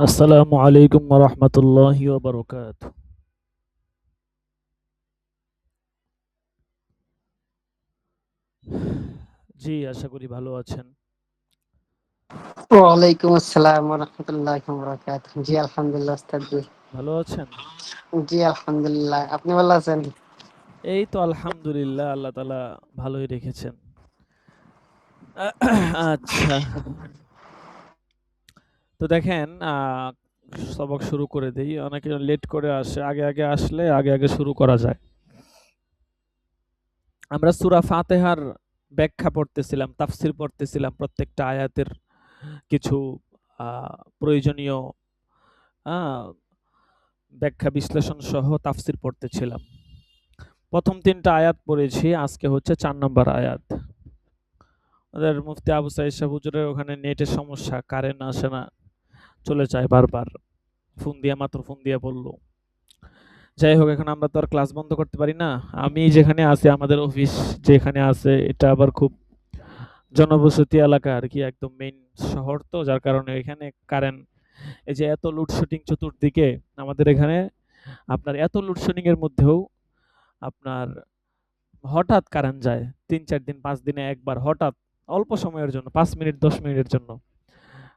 আসসালামু আলাইকুম ওয়া রাহমাতুল্লাহি ওয়া বারাকাতুহু। জি, আশা করি ভালো আছেন। ওয়ালাইকুম আসসালাম ওয়া রাহমাতুল্লাহি ওয়া বারাকাতুহু। জি, আলহামদুলিল্লাহ ওস্তাদ জি। ভালো আছেন? জি, আলহামদুলিল্লাহ। আপনি ভালো আছেন? এই তো আলহামদুলিল্লাহ, আল্লাহ তাআলা ভালোই রেখেছেন। আচ্ছা। তো দেখেন, সবক শুরু করে দেই। অনেকে লেট করে আসে। আগে আসলে আগে শুরু করা যায়। আমরা সূরা ফাতিহার ব্যাখ্যা পড়তেছিলাম, তাফসীর পড়তেছিলাম। প্রত্যেকটা আয়াতের কিছু আ প্রয়োজনীয় আ ব্যাখ্যা বিশ্লেষণ সহ তাফসীর পড়তেছিলাম। প্রথম ৩ টা আয়াত পড়েছি। আজকে হচ্ছে ৪ নাম্বার আয়াত। ওদের মুফতি আবু সাঈদ সাহেব হুজুরের ওখানে নেটের সমস্যা, কারেন্ট আসে না, চলে যায় বারবার। ফোন দিয়া বলল। যাই হোক, এখন আমরা তো আর ক্লাস বন্ধ করতে পারি না। আমি যেখানে আছি, আমাদের অফিস যেখানে আছে, এটা আবার খুব জনবসতি এলাকা আরকি, একদম মেইন শহর তো, যার কারণে এখানে কারেন্ট, এই যে এত লোডশেডিং চতুর্দিকে, আমাদের এখানে আপনার এত লোডশেডিং এর মধ্যেও আপনার হঠাৎ কারেন্ট যায়। ৩-৪ দিন ৫ দিনে একবার হঠাৎ, অল্প সময়ের জন্য ৫ মিনিট ১০ মিনিটের জন্য।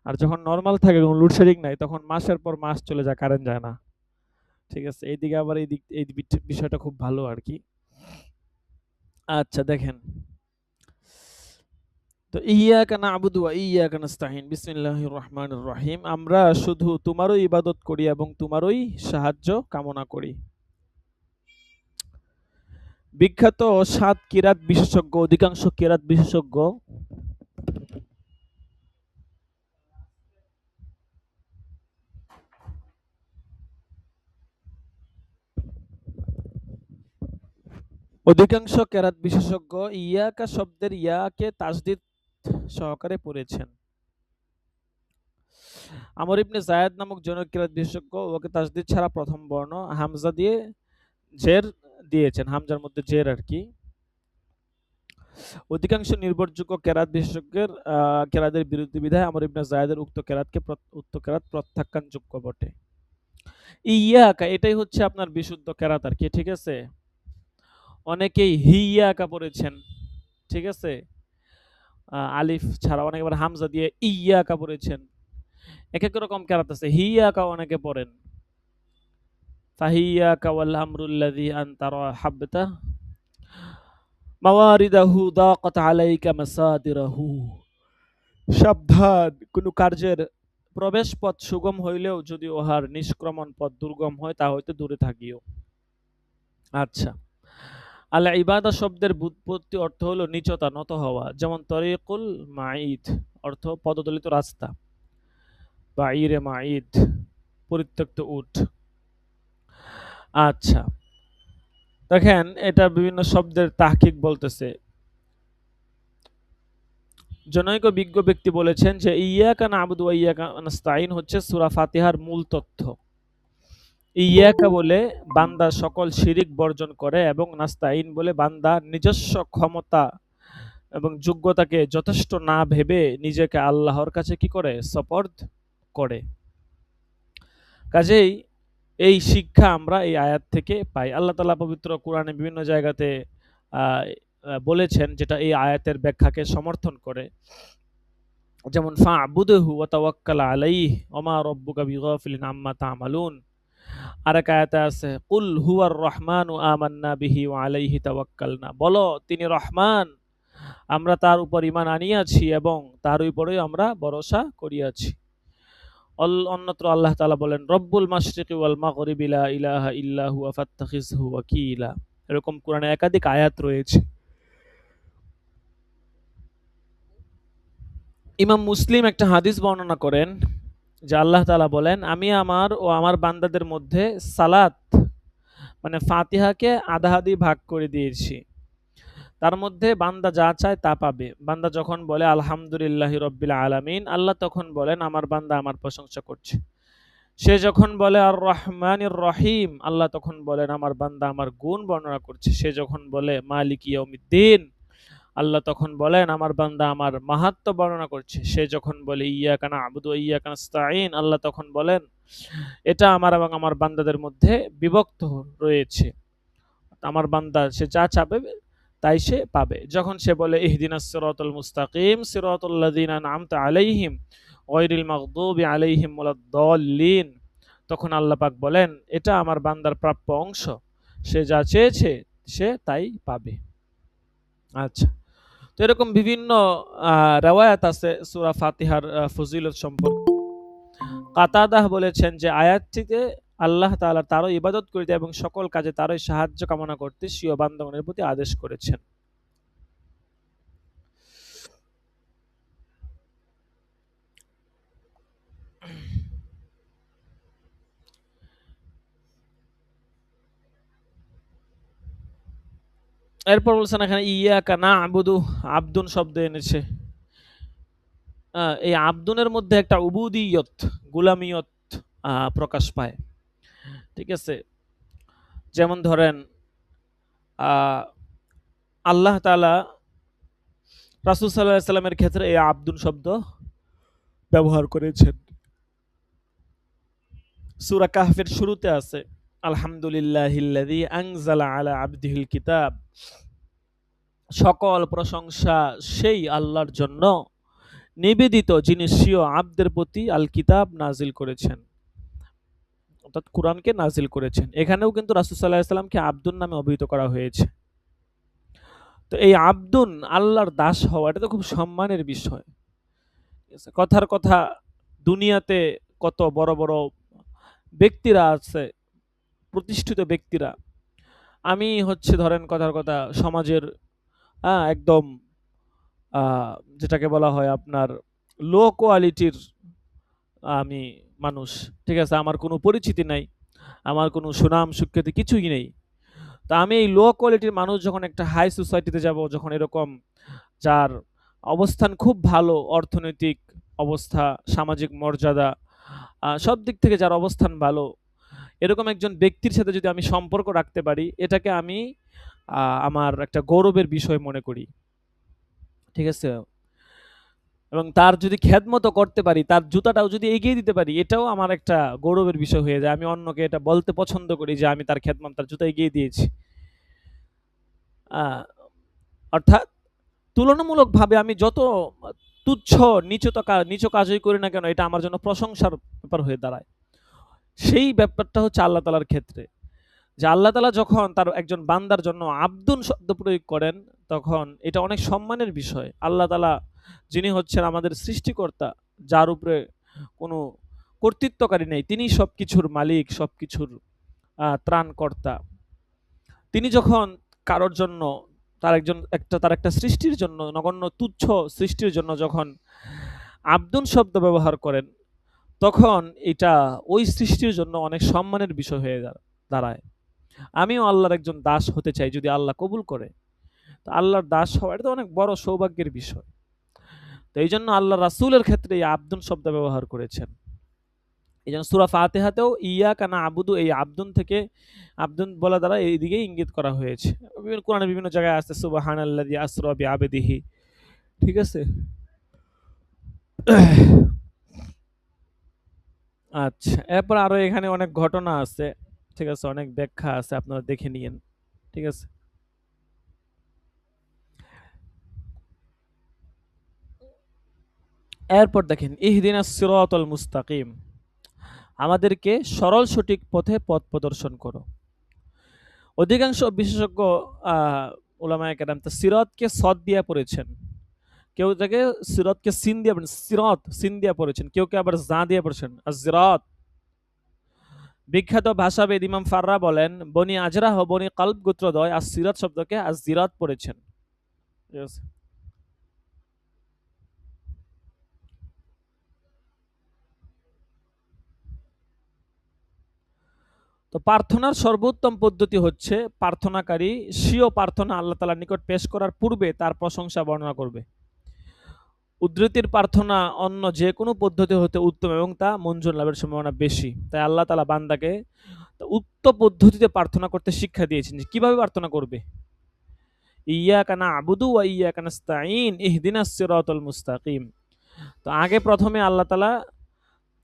আর যখন নরমাল থাকে, কোনো লোডশেডিং নাই, তখন মাসের পর মাস চলে যায়, কারেন্ট যায় না। ঠিক আছে? এইদিকে আবার এই বিষয়টা খুব ভালো আরকি। আচ্ছা দেখেন। তো ইয়্যাকা না'বুদু ওয়া ইয়্যাকা নাস্তাঈন। বিসমিল্লাহির রহমানির রহিম। আমরা শুধু তোমারই ইবাদত করি এবং তোমারই সাহায্য কামনা করি। বিখ্যাত ৭ কিরাত বিশেষজ্ঞ, অধিকাংশ কিরাত বিশেষজ্ঞ কেরাত বিশেষজ্ঞ ইয়াকা শব্দের ইয়াকে তাসদীদ সহকারে পড়েছেন। আমর ইবনে যায়েদ নামক জনক কিরাত বিশেষজ্ঞ ওকে তাসদীদ ছাড়া প্রথম বর্ণ হামজা দিয়ে জের দিয়েছেন। হামজার মধ্যে জের আরকি। অধিকাংশ নির্ভরযোগ্য কেরাত বিশেষজ্ঞের কেরাতের বিরুদ্ধে বিধায় আমর ইবনে যায়েদের উক্ত কেরাত প্রত্যাখ্যানযোগ্য বটে। ইয়াকা এটাই হচ্ছে আপনার বিশুদ্ধ কেরাত আরকি, ঠিক আছে? অনেকেই হিয়াকা পড়েছেন, ঠিক আছে? আলিফ ছাড়া অনেকে আবার হামজা দিয়ে ইয়াকা পড়েছেন। এক রকম কেরাত আছে। হিয়াকা অনেকে পড়েন। ফাহিয়াকা ওয়াল আমরুল্লাযী আনতা রাহাবতা মাওয়ারিদাহু দাকাত আলাইকা মাসাদিরাহু। সাবধান, কোন কার্যের প্রবেশ পথ সুগম হইলেও যদি উহার নিষ্ক্রমণ পথ দুর্গম হয়, তা হইতে দূরে থাকিও। আচ্ছা। আল ইবাদা শব্দের ব্যুৎপত্তি অর্থ হলো নিচতা, নত হওয়া। যেমন তরিকুল মাঈদ অর্থ পদদলিত রাস্তা, বাঈরে মাঈদ পরিত্যক্ত উট। আচ্ছা দেখেন, এটা বিভিন্ন শব্দের তাহকিক বলতেছে। জনৈক বিজ্ঞ ব্যক্তি বলেছেন যে ইয়াকা না'বুদু ওয়া ইয়াকা নাস্তাঈন হচ্ছে সূরা ফাতিহার মূল তথ্য। ইয়াকা বলে বান্দা সকল শিরিক বর্জন করে এবং নাস্তাঈন বলে বান্দা নিজস্ব ক্ষমতা এবং যোগ্যতাকে যথেষ্ট না ভেবে নিজেকে আল্লাহর কাছে কি করে? সপর্দ করে। কাজেই এই শিক্ষা আমরা এই আয়াত থেকে পাই। আল্লাহ তাআলা পবিত্র কোরআনে বিভিন্ন জায়গাতে বলেছেন, যেটা এই আয়াতের ব্যাখ্যাকে সমর্থন করে। যেমন ফা'বুদহু ওয়া তাওয়াক্কাল আলাইহি ওয়া মা রাব্বুকা বিগাফিলিন আম্মা তা'মালুন। আরেক আয়াতে আছে কুল হুয়ার রহমানু আমান্না বিহি ওয়া আলাইহি তাওয়াক্কালনা। বলো তিনি রহমান, আমরা তার উপর ঈমান আনিয়াছি এবং তার উপরেই আমরা ভরসা করিয়াছি। অন্যত্র আল্লাহ তাআলা বলেন রব্বুল মাশরিকি ওয়াল মাগরিবি লা ইলাহা ইল্লা হুয়া ফাত্তাখিযহু ওয়াকিলা। এরকম কোরআনে একাধিক আয়াত রয়েছে। ইমাম মুসলিম একটা হাদিস বর্ণনা করেন যে আল্লাহ তাআলা বলেন, আমি আমার ও আমার বান্দাদের মধ্যে সালাত মানে ফাতিহাকে আধা-আধি ভাগ করে দিয়েছি। তার মধ্যে বান্দা যা চায় তা পাবে। বান্দা যখন বলে আলহামদুলিল্লাহি রাব্বিল আলামিন, আল্লাহ তখন বলেন আমার বান্দা আমার প্রশংসা করছে। সে যখন বলে আর রহমানির রহিম, আল্লাহ তখন বলেন আমার বান্দা আমার গুণ বর্ণনা করছে। সে যখন বলে মালিক ইয়াউমিদ্দিন, আল্লাহ তখন বলেন আমার বান্দা আমার মাহাত্ম্য বর্ণনা করছে। সে যখন বলে ইয়াকা না'বুদু ওয়া ইয়াকা নাস্তাঈন, আল্লাহ তখন বলেন এটা আমার এবং আমার বান্দাদের মধ্যে বিভক্ত রয়েছে। আমার বান্দা সে যা চাবে তাই সে পাবে। যখন সে বলে ইহদিনাস সিরাতাল মুস্তাকিম সিরাতাল লাযিনা আন'আমতা আলাইহিম গায়রিল মাগদুবি আলাইহিম ওয়ালাদ-দাল্লিন, তখন আল্লাহ পাক বলেন এটা আমার বান্দার প্রাপ্য অংশ, সে যা চেয়েছে সে তাই পাবে। আচ্ছা, তো এরকম বিভিন্ন রেওয়ায়াত আছে সূরা ফাতিহার ফজিলত সম্পর্কে। কাতাদাহ বলেছেন যে আয়াতটিতে আল্লাহ তাআলা তারও ইবাদত করিতে এবং সকল কাজে তারই সাহায্য কামনা করতে স্বীয় বান্দাগণের প্রতি আদেশ করেছেন। এরপর বলছেন এখানে ইয়াকা না'বুদু, আবদুন শব্দ এনেছে। এই আবদুনের মধ্যে একটা উবুদিয়ত, গোলামিয়ত প্রকাশ পায়। ঠিক আছে, যেমন ধরেন আল্লাহ তাআলা রাসূল সাল্লাল্লাহু আলাইহি সাল্লামের ক্ষেত্রে এই আবদুন শব্দ ব্যবহার করেছেন। সূরা কাহফের শুরুতে আছে আলহামদুলিল্লাহিল্লাযী আনজালা আলা আবদিহিল কিতাব, সকল প্রশংসা সেই আল্লাহর জন্য নিবেদিত যিনি স্বীয় আবদের প্রতি আল কিতাব নাজিল করেছেন, অর্থাৎ কোরআনকে নাজিল করেছেন। এখানেও কিন্তু রাসূল সাল্লাল্লাহু আলাইহি সাল্লামকে আবদুন নামে অভিহিত করা হয়েছে। তো এই আবদুন আল্লাহর দাস হওয়া এটা তো খুব সম্মানের বিষয়। কথার কথা, দুনিয়াতে কত বড় বড় ব্যক্তিরা আছে, প্রতিষ্ঠিত ব্যক্তিরা, আমি হচ্ছে ধরেন কথার কথা সমাজের একদম যেটাকে বলা হয় আপনার লো কোয়ালিটির আমি মানুষ, ঠিক আছে, আমার কোনো পরিচিতি নাই, আমার কোনো সুনাম সুখ্যাতি কিছুই নেই। তা আমি এই লো কোয়ালিটির মানুষ যখন একটা হাই সোসাইটিতে যাব, যখন এরকম যার অবস্থান খুব ভালো, অর্থনৈতিক অবস্থা, সামাজিক মর্যাদা, সব দিক থেকে যার অবস্থান ভালো, এরকম একজন ব্যক্তির সাথে যদি আমি সম্পর্ক রাখতে পারি, এটাকে আমি আমার একটা গৌরবের বিষয় মনে করি। ঠিক আছে, এবং তার যদি খেদমতো করতে পারি, তার জুতাটাও যদি এগিয়ে দিতে পারি, এটাও আমার একটা গৌরবের বিষয় হয়ে যায়। আমি অন্যকে এটা বলতে পছন্দ করি যে আমি তার খেদমত, তার জুতা এগিয়ে দিয়েছি। অর্থাৎ তুলনামূলকভাবে আমি যত তুচ্ছ নিচু কাজই করি না কেন, এটা আমার জন্য প্রশংসার ব্যাপার হয়ে দাঁড়ায়। সেই ব্যাপারটা হচ্ছে আল্লাহ তাআলার ক্ষেত্রে, যে আল্লাহ তাআলা যখন তার একজন বান্দার জন্য আবদুন শব্দ প্রয়োগ করেন, তখন এটা অনেক সম্মানের বিষয়। আল্লাহ তাআলা যিনি হচ্ছেন আমাদের সৃষ্টিকর্তা, যার উপরে কোনো কর্তৃত্বকারী নেই, তিনি সবকিছুর মালিক, সবকিছুর ত্রাণকর্তা, তিনি যখন কারোর জন্য তার একটা সৃষ্টির জন্য, নগণ্য তুচ্ছ সৃষ্টির জন্য যখন আবদুন শব্দ ব্যবহার করেন, তখন এটা ওই সৃষ্টির জন্য অনেক সম্মানের বিষয় হয়ে দাঁড়ায়। আমিও আল্লাহর একজন দাস হতে চাই, যদি আল্লাহ কবুল করে। তো আল্লাহর দাস হওয়া এটা তো অনেক বড় সৌভাগ্যের বিষয়। তো এই জন্য আল্লাহ রাসূলের ক্ষেত্রে এই আবদুন শব্দ ব্যবহার করেছেন। এই জন্য সূরা ফাতিহাতেও ইয়াকা না'বুদু, এই আবদুন থেকে, আবদুন বলা দ্বারা এই দিকে ইঙ্গিত করা হয়েছে। কোরআনের বিভিন্ন জায়গায় আছে সুবহানাল্লাযী আসরা বিআবদিহি। ঠিক আছে, আচ্ছা, এরপর আরো এখানে অনেক ঘটনা আছে, ঠিক আছে, অনেক ব্যাখ্যা আছে, আপনারা দেখে নিয়েন। ঠিক আছে, এরপর দেখেন ইহদিনাস সিরাতাল মুস্তাকিম, আমাদেরকে সরল সঠিক পথে পথ প্রদর্শন করো। অধিকাংশ বিশেষজ্ঞ উলামায়ে কেরাম তা সিরাতকে সদ দিয়া পড়েছেন, কেউ থেকে সিরাতকে সিন দিয়া পড়েছেন, সিরাত সিন দিয়া পড়েছেন, কেউ কেউ আবার জা দিয়া পড়েছেন আজ-জিরাত। বিখ্যাত ভাষাবিদ ইমাম ফাররা বলেন বনি আজরাহ বনি কালব গোত্রদ্বয় আস-সিরাত শব্দকে আজ-জিরাত পড়েছেন। ঠিক আছে, তো প্রার্থনার সর্বোত্তম পদ্ধতি হচ্ছে প্রার্থনাকারী স্বীয় প্রার্থনা আল্লাহ তাআলার নিকট পেশ করার পূর্বে তার প্রশংসা বর্ণনা করবে। উদ্ধৃতির প্রার্থনা অন্য যে কোনো পদ্ধতি হতে উত্তম এবং তা মঞ্জুর লাভের সম্ভাবনা বেশি। তাই আল্লাহ তাআলা বান্দাকে উক্ত পদ্ধতিতে প্রার্থনা করতে শিক্ষা দিয়েছেন যে কিভাবে প্রার্থনা করবে। ইয়াকা না'বুদু ওয়া ইয়াকা নাস্তাঈন ইহদিনাস সিরাতাল মুস্তাকিম। তো আগে প্রথমে আল্লাহ তাআলা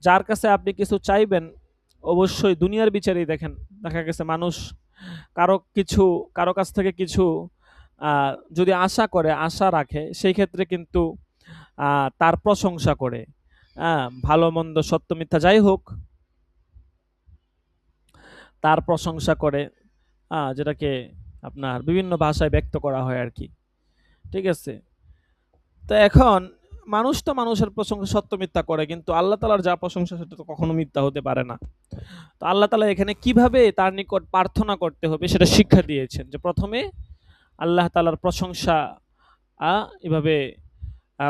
যার কাছে আপনি কিছু চাইবেন, অবশ্যই দুনিয়ার বিচারেই দেখেন, দেখা গেছে মানুষ কারো কাছ থেকে কিছু যদি আশা রাখে, সেই ক্ষেত্রে কিন্তু তার প্রশংসা করে, ভালো মন্দ সত্য মিথ্যা যাই হোক, তার প্রশংসা করে, যেটাকে আপনার বিভিন্ন ভাষায় ব্যক্ত করা হয় আর কি। ঠিক আছে? তো এখন মানুষ তো মানুষের প্রশংসা সত্য মিথ্যা করে, কিন্তু আল্লাহ তাআলার যা প্রশংসা সেটা তো কখনো মিথ্যা হতে পারে না। তো আল্লাহ তাআলা এখানে কিভাবে তার নিকট প্রার্থনা করতে হবে সেটা শিক্ষা দিয়েছেন, যে প্রথমে আল্লাহ তাআলার প্রশংসা এভাবে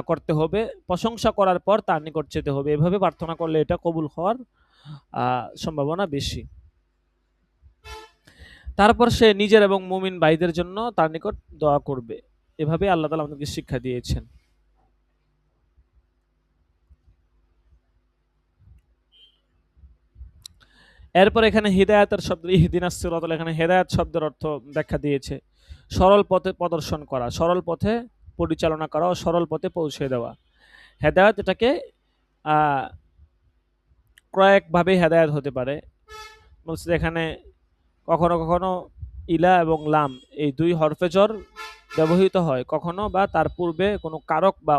করতে হবে, প্রশংসা করার পর তার নিকট যেতে হবে। এভাবে প্রার্থনা করলে এটা কবুল হওয়ার সম্ভাবনা বেশি। তারপর সে নিজের এবং মুমিন ভাইদের জন্য তার নিকট দোয়া করবে। এভাবে আল্লাহ তাআলা আমাদেরকে শিক্ষা দিয়েছেন। এরপর এখানে হিদায়াতের শব্দ, ইহদিনাস সিরাতাল, এখানে হেদায়াত শব্দের অর্থ ব্যাখ্যা দিয়েছে সরল পথে প্রদর্শন করা, সরল পথে পরিচালনা করা ও সরল পথে পৌঁছে দেওয়া। হেদায়াত এটাকে কয়েকভাবে হেদায়াত হতে পারে। বলছে এখানে কখনো কখনো ইলা এবং লাম এই দুই হরফে জর ব্যবহৃত হয়, কখনো বা তার পূর্বে কোনো কারক বা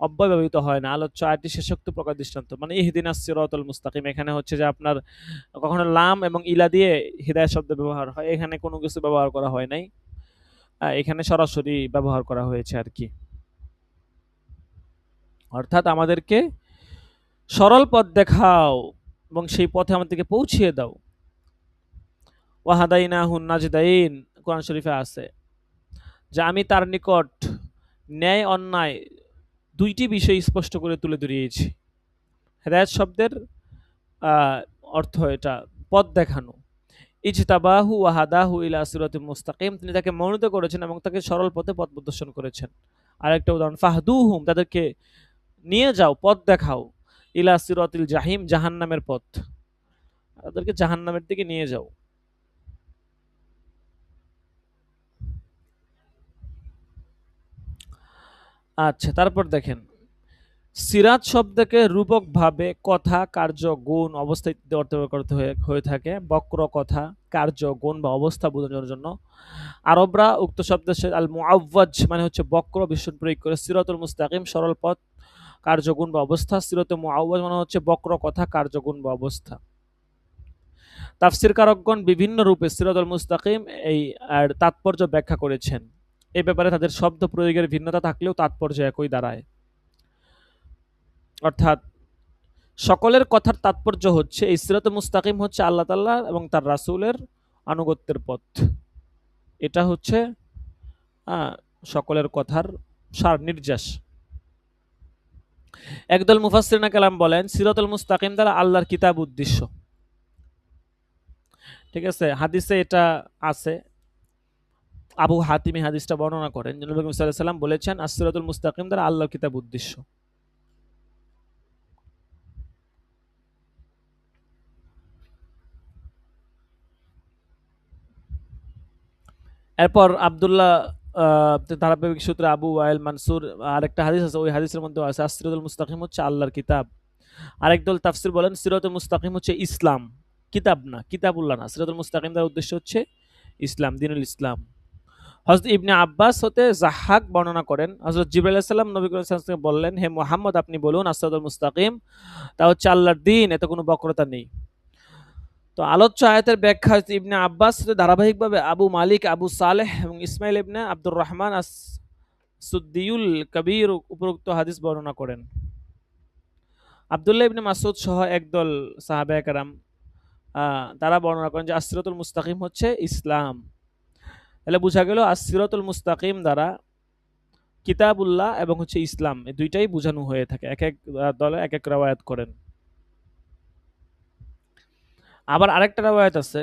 অব্যয় ব্যবহৃত হয় না। আলোচ্য আয়াতটি শেষোক্ত প্রকার দৃষ্টান্ত, মানে ইহদিনাস সিরাতাল মুস্তাকিম, এখানে হচ্ছে যে আপনার কখনো লাম এবং ইলা দিয়ে হিদায়াত শব্দ ব্যবহার হয়, এখানে কোনো কিছু ব্যবহার করা হয় নাই, এখানে সরাসরি ব্যবহার করা হয়েছে আর কি। অর্থাৎ আমাদেরকে সরল পথ দেখাও এবং সেই পথে আমাদেরকে পৌঁছিয়ে দাও। ওয়াহাদাইনাহুন নাজদাইন, কোরআন শরীফে আছে যে আমি তার নিকট ন্যায় অন্যায় দুইটি বিষয় স্পষ্ট করে তুলে ধরিয়েছি। হেদায়েত শব্দের অর্থ এটা পথ দেখানো। ইজতাবাহু ওয়া হাদাহু ইলা সিরাতিল মুস্তাকিম, তিনি তাকে মনোনীত করেছেন এবং তাকে সরল পথে পথ প্রদর্শন করেছেন। আরেকটা উদাহরণ, ফাহদুহুম, তাদেরকে নিয়ে যাও, পথ দেখাও, ইলা সিরাতিল জাহিম, জাহান্নামের পথ, তাদেরকে জাহান্নামের দিকে নিয়ে যাও। আচ্ছা, তারপর দেখেন সিরাত শব্দকে রূপকভাবে কথা, কার্য, গুণ, অবস্থা ইত্যাদি অর্থ করতে হয়ে থাকে। বক্র কথা, কার্য, গুণ বা অবস্থা বোঝানোর জন্য আরবরা উক্ত শব্দের আল মুআওয়াজ মানে হচ্ছে বক্র বিশেষণ প্রয়োগ করে। সিরাতুল মুস্তাকিম সরল পথ, কার্য, গুণ বা অবস্থা। সিরাতুল মুআওয়াজ মানে হচ্ছে বক্র কথা, কার্য, গুণ বা অবস্থা। তাফসীরকারকগণ বিভিন্ন রূপে সিরাতুল মুস্তাকিম এই তাৎপর্য ব্যাখ্যা করেছেন। এই ব্যাপারে তাদের শব্দ প্রয়োগের ভিন্নতা থাকলেও তাৎপর্য একই দাঁড়ায়। অর্থাৎ সকলের কথার তাৎপর্য হচ্ছে এই সিরাতুল মুস্তাকিম হচ্ছে আল্লাহ তাআলা এবং তার রাসূলের আনুগত্যের পথ। এটা হচ্ছে সকলের কথার সার নির্যাস। একদল মুফাসসিরিনে কেরাম বলেন সিরাতুল মুস্তাকিম দ্বারা আল্লাহর কিতাব উদ্দেশ্য। ঠিক আছে, হাদিসে এটা আছে, আবু হাতিম এই হাদিসটা বর্ণনা করেন, নবী করিম সাল্লাল্লাহু আলাইহি ওয়াসাল্লাম বলেছেন আস-সিরাতুল মুস্তাকিম দ্বারা আল্লাহর কিতাব উদ্দেশ্য। এরপর আব্দুল্লাহ ধারাবাহিক সূত্রে আবু ওয়াইল মানসুর আরেকটা হাদিস আছে, ওই হাদিসের মধ্যে আছে আস-সিরাতুল মুস্তাকিম হচ্ছে আল্লাহর কিতাব। আরেকদল তাফসীর বলেন সিরাতুল মুস্তাকিম হচ্ছে ইসলাম, কিতাব না, কিতাবুল্লাহ না। সিরাতুল মুস্তাকিম দ্বারা উদ্দেশ্য হচ্ছে ইসলাম, দ্বীনুল ইসলাম। হযরত ইবনে আব্বাস হতে যাহহাক বর্ণনা করেন হযরত জিবরাইল আলাইহিস সালাম নবী করিম সাল্লাল্লাহু আলাইহি ওয়াসাল্লামকে বললেন, হে মুহাম্মদ আপনি বলুন as-সিরাতুল মুস্তাকিম তা হচ্ছে আল্লাহর দ্বীন, এতে কোনো বক্রতা নেই। তো আলোচ্য আয়াতের ব্যাখ্যা ইবনে আব্বাস ধারাবাহিকভাবে আবু মালিক, আবু সালেহ এবং ইসমাইল ইবনে আব্দুর রহমান আস-সুদ্দিউল কবির উপরোক্ত হাদিস বর্ণনা করেন। আব্দুল্লাহ ইবনে মাসউদ সহ একদল সাহাবায়ে কেরাম তারা বর্ণনা করেন যে আস-সিরাতুল মুস্তাকিম হচ্ছে ইসলাম। তাহলে বোঝা গেল আস-সিরাতুল মুস্তাকিম দ্বারা কিতাবুল্লাহ এবং হচ্ছে ইসলাম, এই দুইটাই বোঝানো হয়ে থাকে। এক এক দলে এক এক রওয়ায়াত করেন। আবার আরেকটা রওয়ায়াত আছে,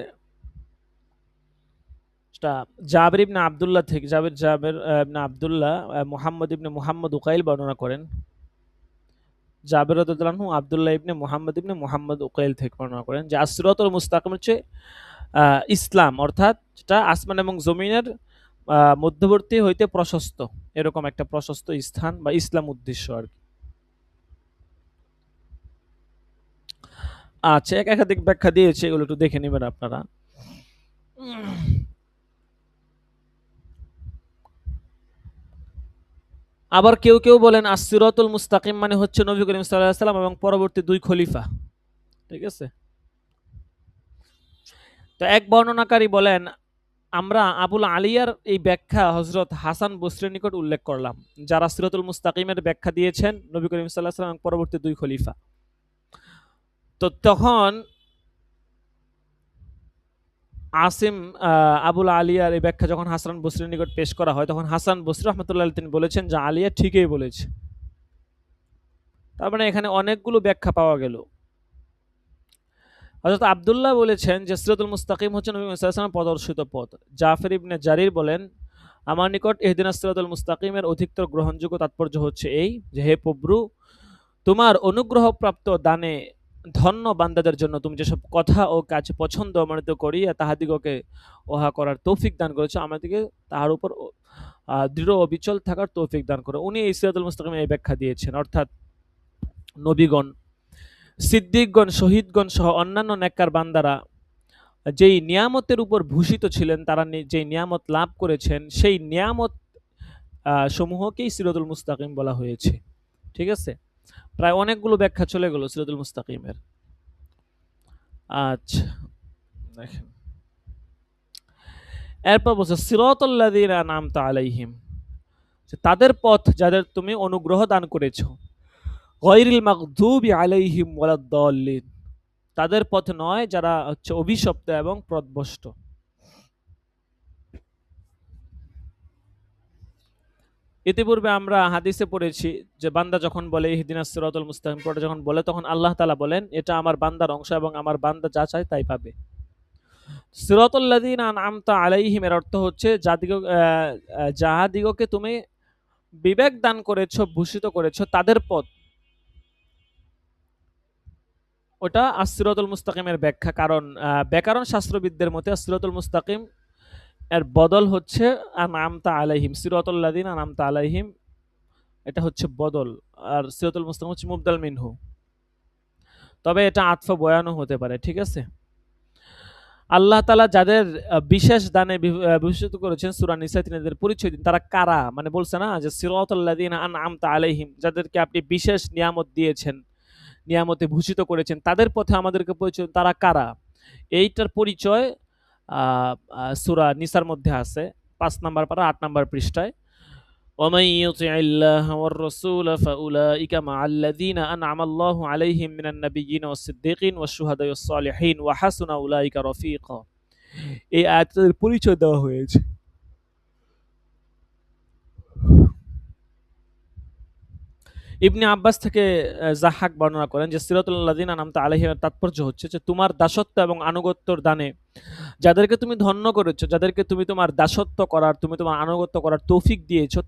সেটা জাবির ইবনে আব্দুল্লাহ থেকে, জাবির ইবনে আব্দুল্লাহ মুহাম্মদ ইবনে মুহাম্মদ উকাইল বর্ণনা করেন। জাবির রাদিয়াল্লাহু আনহু আব্দুল্লাহ ইবনে মুহাম্মদ উকাইল থেকে বর্ণনা করেন যে আস-সিরাতুল মুস্তাকিম হচ্ছে ইসলাম, অর্থাৎ যেটা আসমান এবং জমিনের মধ্যবর্তী হইতে প্রশস্ত, এরকম একটা প্রশস্ত স্থান বা ইসলাম উদ্দেশ্য আর কি। আচ্ছা, একাধিক ব্যাখ্যা দিয়েছে, এগুলো একটু দেখে নেবেন আপনারা। আবার কেউ কেউ বলেন আসসিরাতুল মুস্তাকিম মানে হচ্ছে নবী করিম সাল্লাল্লাহু আলাইহি সাল্লাম এবং পরবর্তী দুই খলিফা। ঠিক আছে, তো এক বর্ণনাকারী বলেন আমরা আবুল আলিয়ার এই ব্যাখ্যা হযরত হাসান বসরির নিকট উল্লেখ করলাম, যারা সিরাতুল মুস্তাকিমের ব্যাখ্যা দিয়েছেন নবী করিম সাল্লাল্লাহু আলাইহি সাল্লাম এবং পরবর্তী দুই খলিফা। তো তখন আসিম আবুল আলিয়ার এই ব্যাখ্যা যখন হাসান বসরির নিকট পেশ করা হয়, তখন হাসান বসরি রাহমাতুল্লাহ আলাইহি তিনি বলেছেন যে আলিয়া ঠিকই বলেছে। তার মানে এখানে অনেকগুলো ব্যাখ্যা পাওয়া গেল। হযরত আব্দুল্লাহ বলেছেন যে সিরাতুল মুস্তাকিম হচ্ছে নবী মুহাম্মদ সাল্লাল্লাহু আলাইহি ওয়াসাল্লাম প্রদর্শিত পথ। জাফর ইবনে জারির বলেন আমার নিকট ইহদিনাস সিরাতুল মুস্তাকিমের অধিকতর গ্রহণযোগ্য তাৎপর্য হচ্ছে এই যে হে প্রভু, তোমার অনুগ্রহপ্রাপ্ত দানে ধন্য বান্দাদের জন্য তুমি যেসব কথা ও কাজ পছন্দ অমানিত করিয়া তাহাদিগকে উহা করার তৌফিক দান করেছো, আমাদেরকে তাহার উপর দৃঢ় অবিচল থাকার তৌফিক দান করো। উনি এই সিরাতুল মুস্তাকিমে এই ব্যাখ্যা দিয়েছেন, অর্থাৎ নবীগণ, সিদ্দিকগণ, শহীদগণ সহ অন্যান্য নেককার বান্দারা যেই নিয়ামতের উপর ভূষিত ছিলেন, তারা যেই নিয়ামত লাভ করেছেন, সেই নিয়ামত সমূহকেই সিরাতুল মুস্তাকিম বলা হয়েছে। ঠিক আছে, প্রায় অনেকগুলো ব্যাখ্যা চলে গেল সিরাতুল মুস্তাকিমের। আচ্ছা, দেখেন এরপর বলছে সিরাতাল্লাযীনা আনআমতা আলাইহিম, তাদের পথ যাদের তুমি অনুগ্রহ দান করেছো। গায়রিল মাগদুবি আলাইহিম ওয়ালাদ-দাল্লিন, তাদের পথ নয় যারা হচ্ছে অভিশপ্ত এবং পথভ্রষ্ট। ইতিপূর্বে আমরা হাদিসে পড়েছি যে বান্দা যখন বলে ইহদিনাস সিরাতাল মুস্তাকিম পড়ে যখন বলে, তখন আল্লাহ তাআলা বলেন এটা আমার বান্দার অংশ এবং আমার বান্দা যা চায় তাই পাবে। সিরাতাল্লাযীনা আনআমতা আলাইহিম এর অর্থ হচ্ছে যাহাদিগকে তুমি বিবেক দান করেছো, ভূষিত করেছো, তাদের পথ, ওটা আসসিরাতুল মুস্তাকিমের ব্যাখ্যা। কারণ ব্যাকরণ শাস্ত্রবিদদের মতে আসসিরাতুল মুস্তাকিম এর বদল হচ্ছে আনআমতা আলাইহিম, সিরাতাল্লাযীনা আনআমতা আলাইহিম এটা হচ্ছে বদল, আর সিরাতুল মুস্তাকিম হচ্ছে মুবদাল মিনহু। তবে এটা আতফ বয়ানও হতে পারে। ঠিক আছে, আল্লাহ তাআলা যাদের বিশেষ দানে বিভূষিত করেছেন, সূরা নিসা ৩ এর পরিচয় দিন, তারা কারা? মানে বলছে না যে সিরাতাল্লাযীনা আনআমতা আলাইহিম, যাদেরকে আপনি বিশেষ নিয়ামত দিয়েছেন, নিয়ামতে ভূষিত করেছেন, তাদের পথে আমাদেরকে পরিচয়, তারা কারা? এইটার পরিচয় সূরা নিসার মধ্যে আছে, ৫ নাম্বার পারা ৮ নাম্বার পৃষ্ঠায়। ومن يطع الله والرسول فأولئك مع الذين أنعم الله عليهم من النبيين والصديقين والشهداء والصالحين وحسن أولئك رفيقا, এই আয়াতের পরিচয় দেওয়া হয়েছে। ইবনে আব্বাস থেকে যাহাক বর্ণনা করেন যে সিরাতুল্লাযীনা আনআমতা আলাইহিম এর তাৎপর্য হচ্ছে যে তোমার দাসত্ব এবং আনুগত্যর দানে যাদেরকে তুমি ধন্য করেছো, যাদেরকে তুমি তোমার দাসত্ব করার, তুমি তোমার আনুগত্য করার তৌফিক দিয়েছো,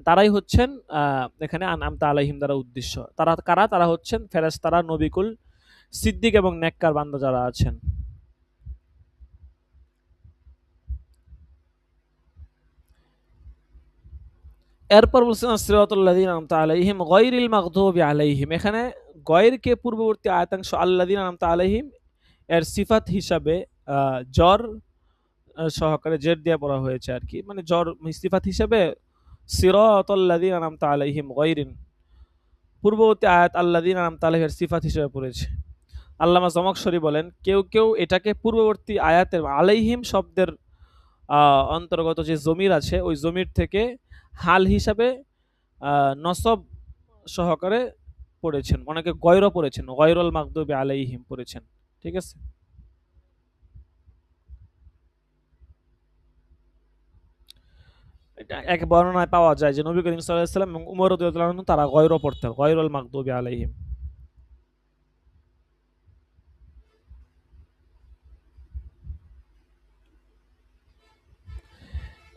তারাই হচ্ছেন এখানে আনআমতা আলাইহিম দ্বারা উদ্দেশ্য। তারা কারা? তারা হচ্ছেন ফেরেশতারা, নবিকুল, সিদ্দিক এবং নেককার বান্দা যারা আছেন। এরপর বলছেন সিরাতাল্লাযীনা আনআমতা আলাইহিম গায়রিল মাগদুবি আলাইহিম, এখানে গয়রকে পূর্ববর্তী আয়াতাংশ আল্লাযীনা আনআমতা আলাইহিম এর সিফাত হিসাবে জ্বর সহকারে জের দিয়ে পড়া হয়েছে আর কি, মানে জ্বর সিফাত হিসাবে সিরাতাল্লাযীনা আনআমতা আলাইহিম গায়রিন, পূর্ববর্তী আয়াত আল্লাযীনা আনআমতা আলাইহিম সিফাত হিসেবে পড়েছে। আল্লামা জমখশরী বলেন কেউ কেউ এটাকে পূর্ববর্তী আয়াতের আলাইহিম শব্দের অন্তর্গত যে জমির আছে ওই জমির থেকে হাল হিসাবে নসব সহকারে পড়েছেন, অনেকে গয়র পড়েছেন, গয়রুল মাগদুবি আলাইহিম পড়েছেন। ঠিক আছে, এটা এক বর্ণনায় পাওয়া যায় যে নবী করিম সাল্লাল্লাহু আলাইহি ওয়াসাল্লাম এবং উমর রাদিয়াল্লাহু আনহু তারা গয়র পড়তেন, গয়রুল মাগদুবি আলাইহিম।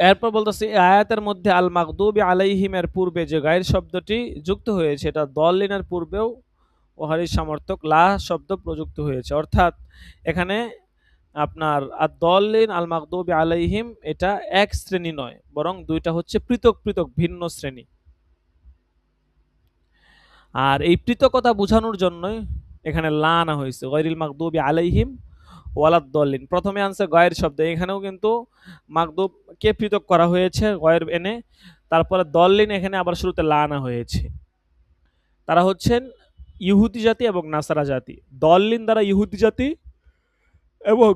এরপর বলতেছি আয়াতের মধ্যে আল মাগদুবি আলাইহিম এর পূর্বে যে গায়ের শব্দটি যুক্ত হয়েছে এটা দলিনের পূর্বেও ওহারির সমর্থক লা শব্দ প্রযুক্ত হয়েছে, অর্থাৎ এখানে আপনার আদ-দল্লিন আল মাগদুবি আলাইহিম এটা এক শ্রেণী নয়, বরং দুইটা হচ্ছে পৃথক পৃথক ভিন্ন শ্রেণী। আর এই পৃথকতা বোঝানোর জন্যই এখানে লা আনা হয়েছে, গায়রিল মাগদুবি আলাইহিম ওয়ালাদ-দল্লিন। প্রথমে আনছে গয়ের শব্দ, এখানেও কিন্তু মাগদুবকে পৃথক করা হয়েছে গয়ের এনে, তারপরে দল্লিন এখানে আবার শুরুতে লা আনা হয়েছে। তারা হচ্ছেন ইহুদি জাতি এবং নাসারা জাতি। দল্লিন দ্বারা ইহুদি জাতি এবং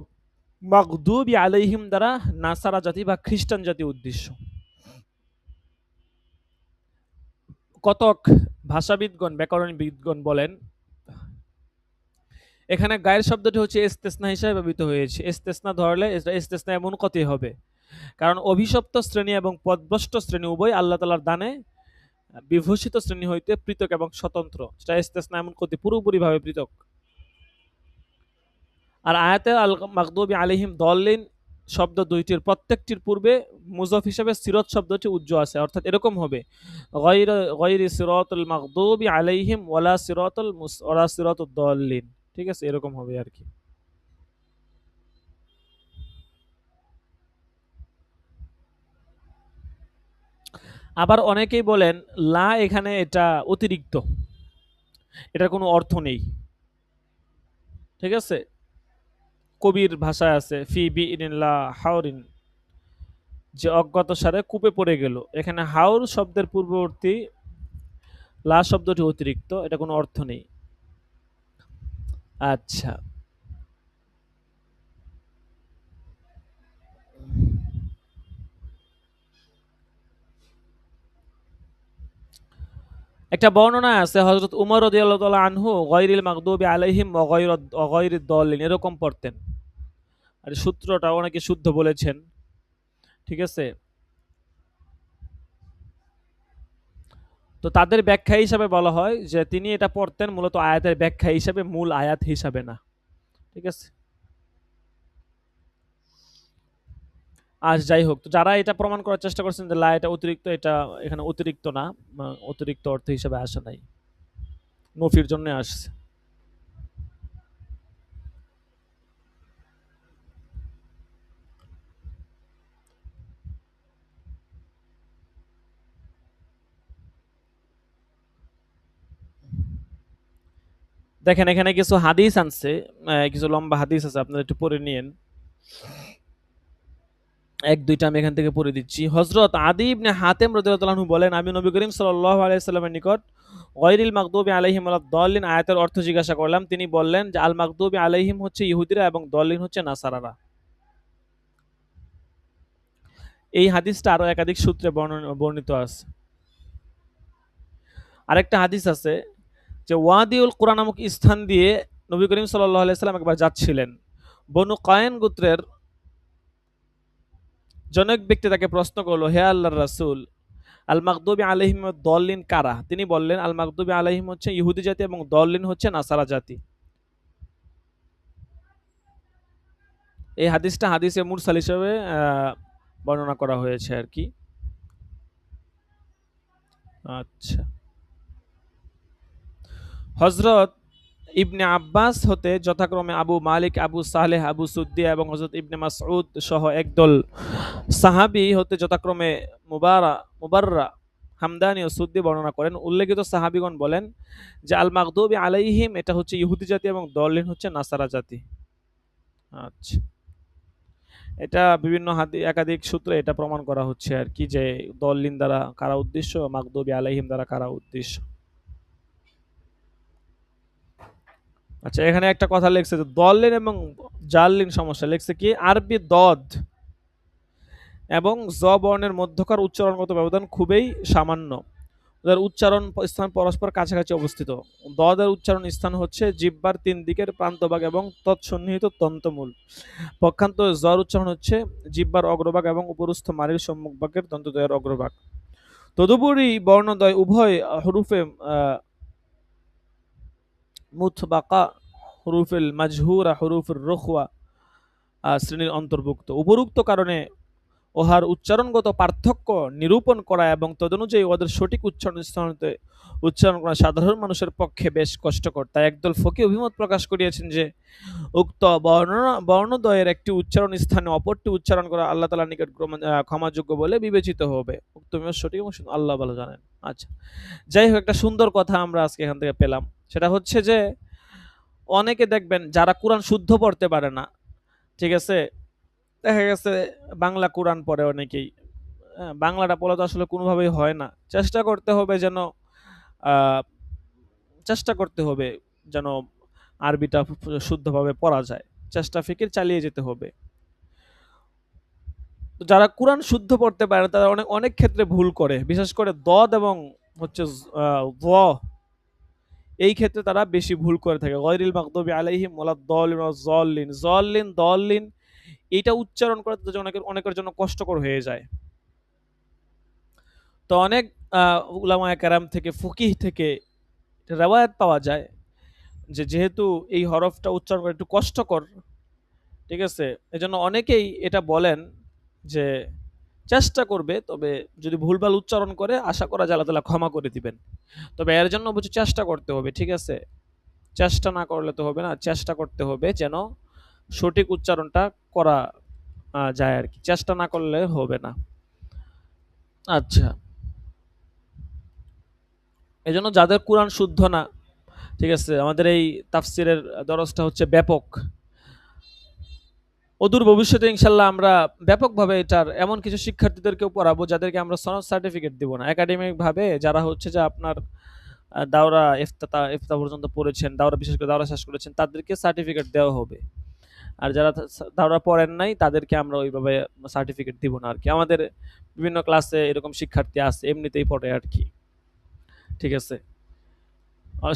মাগদুবি আলাইহিম দ্বারা নাসারা জাতি বা খ্রিস্টান জাতি উদ্দেশ্য। কতক ভাষাবিদগণ ব্যাকরণবিদগণ বলেন এখানে গায়ের শব্দটি হচ্ছে ইস্তেসনা হিসেবে ব্যবহৃত হয়েছে। ইস্তেসনা ধরলে ইস্তেসনা এমন কতই হবে, কারণ অভিশপ্ত শ্রেণী এবং পদভ্রষ্ট শ্রেণী উভয় আল্লাহ তাআলার দানে বিভূষিত শ্রেণী হইতে পৃথক এবং স্বতন্ত্র। সেটা ইস্তেসনা এমন কতি পুরোপুরি ভাবে পৃথক। আর আয়াতে আল মাগদুবি আলাইহিম দল্লিন শব্দ দুইটির প্রত্যেকটির পূর্বে মুজাফ হিসেবে সিরাত শব্দটি উজ্জ আছে, অর্থাৎ এরকম হবে গায়রি সিরাতুল মাগদুবি আলাইহিম ওয়ালা সিরাতুদ দল্লিন। ঠিক আছে, এরকম হবে আর কি। আবার অনেকেই বলেন লা এখানে এটা অতিরিক্ত, এটার কোনো অর্থ নেই। ঠিক আছে, কবির ভাষায় আছে ফি বিইনিন লা হাওরিন, যে অজ্ঞাত সারে কূপে পড়ে গেল। এখানে হাওর শব্দের পূর্ববর্তী লা শব্দটি অতিরিক্ত, এটা কোনো অর্থ নেই। আচ্ছা, একটা বর্ণনা আছে হযরত উমর রাদিয়াল্লাহু তাআলা আনহু গায়রিল মাগদুবি আলাইহিম ওয়া গায়রিদ দল্লিন এরকম পড়তেন। আর সূত্রটা অনেকে শুদ্ধ বলেছেন। ঠিক আছে, তো তাদের ব্যাখ্যা হিসাবে বলা হয় যে তিনি এটা পড়তেন মূলত আয়াতের ব্যাখ্যা হিসাবে, মূল আয়াত হিসাবে না। ঠিক আছে, আজ যাই হোক, তো যারা এটা প্রমাণ করার চেষ্টা করছেন যে লা এটা অতিরিক্ত, এটা এখানে অতিরিক্ত না, অতিরিক্ত অর্থ হিসাবে আসে নাই, নফির জন্য আসছে। দেখেন এখানে কিছু হাদিস আনছে, কিছু লম্বা হাদিস আছে, আপনারা একটু পড়ে নিয়েন। এক দুইটা আমি এখান থেকে পড়ে দিচ্ছি। হযরত আদি ইবনে হাতেম রাদিয়াল্লাহু আনহু বলেন, আমি নবী করিম সাল্লাল্লাহু আলাইহি সাল্লামের নিকট গায়রিল মাগদুবি আলাইহিম ওয়ালাদ-দাল্লিন আয়াতের অর্থ জিজ্ঞাসা করলাম। তিনি বললেন যে আল মাগদুবি আলাইহিম হচ্ছে ইহুদিরা এবং দল্লিন হচ্ছে নাসারারা। এই হাদিসটা আরো একাধিক সূত্রে বর্ণিত আছে। আরেকটা হাদিস আছে যে ওয়াদিউল কুরা নামক স্থান দিয়ে নবী করিম সাল্লাল্লাহু আলাইহি সাল্লাম একবার যাচ্ছিলেন। বনু কায়েন গোত্রের জনক ব্যক্তি তাকে প্রশ্ন করলো, হে আল্লাহর রাসূল, আল মাগদুবি আলাইহিম দল্লিন কারা? তিনি বললেন, আল মাগদুবি আলাইহিম হচ্ছে ইহুদি জাতি এবং দল্লিন হচ্ছে নাসারা জাতি। এই হাদিসটা হাদিসে মুরসাল হিসেবে বর্ণনা করা হয়েছে আর কি। আচ্ছা, হযরত ইবনে আব্বাস হতে যথাক্রমে আবু মালিক, আবু সালেহ, আবু সুদ্দিয়া এবং হযরত ইবনে মাসউদ সহ একদল সাহাবী হতে যথাক্রমে মুবাররা, হামদানি ও সুদ্দি বর্ণনা করেন। উল্লেখিত সাহাবীগণ বলেন যে আল মাগদুবি আলাইহিম এটা হচ্ছে ইহুদি জাতি এবং দল্লিন হচ্ছে নাসারা জাতি। আচ্ছা, এটা বিভিন্ন একাধিক সূত্রে এটা প্রমাণ করা হচ্ছে আর কি, যে দল্লিন দ্বারা কারা উদ্দেশ্য, মাগদুবি আলাইহিম দ্বারা কারা উদ্দেশ্য। আচ্ছা, এখানে একটা কথা লেখছে যে দল্লিন এবং জাল্লিন সমস্যা, লেখছে কি আরবি দদ এবং জ বর্ণের মধ্যকার উচ্চারণগত ব্যবধান খুবই সামান্য। ওদের উচ্চারণ স্থান পরস্পর কাছাকাছি অবস্থিত। দদের উচ্চারণ স্থান হচ্ছে জিহ্বার 3 দিকের প্রান্তভাগ এবং তৎসন্নিহিত দন্তমূল। পক্ষান্তরে জ্বর উচ্চারণ হচ্ছে জিহ্বার অগ্রভাগ এবং উপরস্থ মাড়ির সম্মুখভাগের দন্তদ্বয়ের অগ্রভাগ। তদুপরি বর্ণদ্বয় উভয় হরুফে মুতবাকা, হুরুফুল মাজহুরা, হুরুফুর রুখওয়া শ্রেণীর অন্তর্ভুক্ত। উপরোক্ত কারণে উহার উচ্চারণগত পার্থক্য নিরূপণ করা এবং তদনুযায়ী ওদের সঠিক উচ্চারণ করা সাধারণ মানুষের পক্ষে বেশ কষ্টকর। তাই একদল ফকিহ অভিমত প্রকাশ করিয়াছেন যে উক্ত বর্ণদ্বয়ের একটি উচ্চারণ স্থানে অপরটি উচ্চারণ করা আল্লাহ তাআলার নিকট ক্ষমাযোগ্য বলে বিবেচিত হবে। উক্ত মত সঠিক এবং আল্লাহ ভালো জানেন। আচ্ছা, যাই হোক, একটা সুন্দর কথা আমরা আজকে এখান থেকে পেলাম। সেটা হচ্ছে যে অনেকে দেখবেন যারা কোরআন শুদ্ধ পড়তে পারে না, ঠিক আছে, দেখা গেছে বাংলা কোরআন পড়ে অনেকেই। বাংলাটা পড়া তো আসলে কোনোভাবেই হয় না। চেষ্টা করতে হবে যেন আহ, চেষ্টা করতে হবে যেন আরবিটা শুদ্ধভাবে পড়া যায়। চেষ্টা ফিকির চালিয়ে যেতে হবে। তো যারা কোরআন শুদ্ধ পড়তে পারে না, তারা অনেক অনেক ক্ষেত্রে ভুল করে, বিশেষ করে দদ এবং হচ্ছে য, এই ক্ষেত্রে তারা বেশি ভুল করে থাকে। গয়রিল মাগদুবি আলাইহিম ওয়ালাদ-দাল্লিন ওয়াজ-যাল্লিন, যাল্লিন দাল্লিন, এটা উচ্চারণ করা তাদের অনেকের অনেকের জন্য কষ্টকর হয়ে যায়। তো অনেক উলামায়ে কেরাম থেকে, ফকিহ থেকে রেওয়ায়াত পাওয়া যায় যে যেহেতু এই হরফটা উচ্চারণ করা একটু কষ্টকর, ঠিক আছে, এজন্য অনেকেই এটা বলেন যে চেষ্টা করবে, তবে যদি ভুলভাল উচ্চারণ করে আশা করা যায় আল্লাহ তাআলা ক্ষমা করে দিবেন। তবে এর জন্য অবশ্য চেষ্টা করতে হবে, ঠিক আছে? চেষ্টা না করলে তো হবে না, চেষ্টা করতে হবে যেন সঠিক উচ্চারণটা করা যায় আর কি। চেষ্টা না করলে হবে না। আচ্ছা, এজন্য যাদের কোরআন শুদ্ধ না, ঠিক আছে, আমাদের এই তাফসিরের দরজটা হচ্ছে ব্যাপক। অদূর ভবিষ্যতে ইনশাল্লাহ আমরা ব্যাপকভাবে এটার এমন কিছু শিক্ষার্থীদেরকেও পড়াবো যাদেরকে আমরা সনদ সার্টিফিকেট দিব না। একাডেমিক ভাবে যারা হচ্ছে যে আপনার দাওরা ইফতা পর্যন্ত পড়েছেন, দাওরা বিশেষ করে দাওরা শেষ করেছেন, তাদেরকে সার্টিফিকেট দেওয়া হবে। আর যারা দাওরা পড়েন নাই তাদেরকে আমরা ওইভাবে সার্টিফিকেট দিব না আর কি। আমাদের বিভিন্ন ক্লাসে এরকম শিক্ষার্থী আছে, এমনিতেই পড়ে আর কি, ঠিক আছে।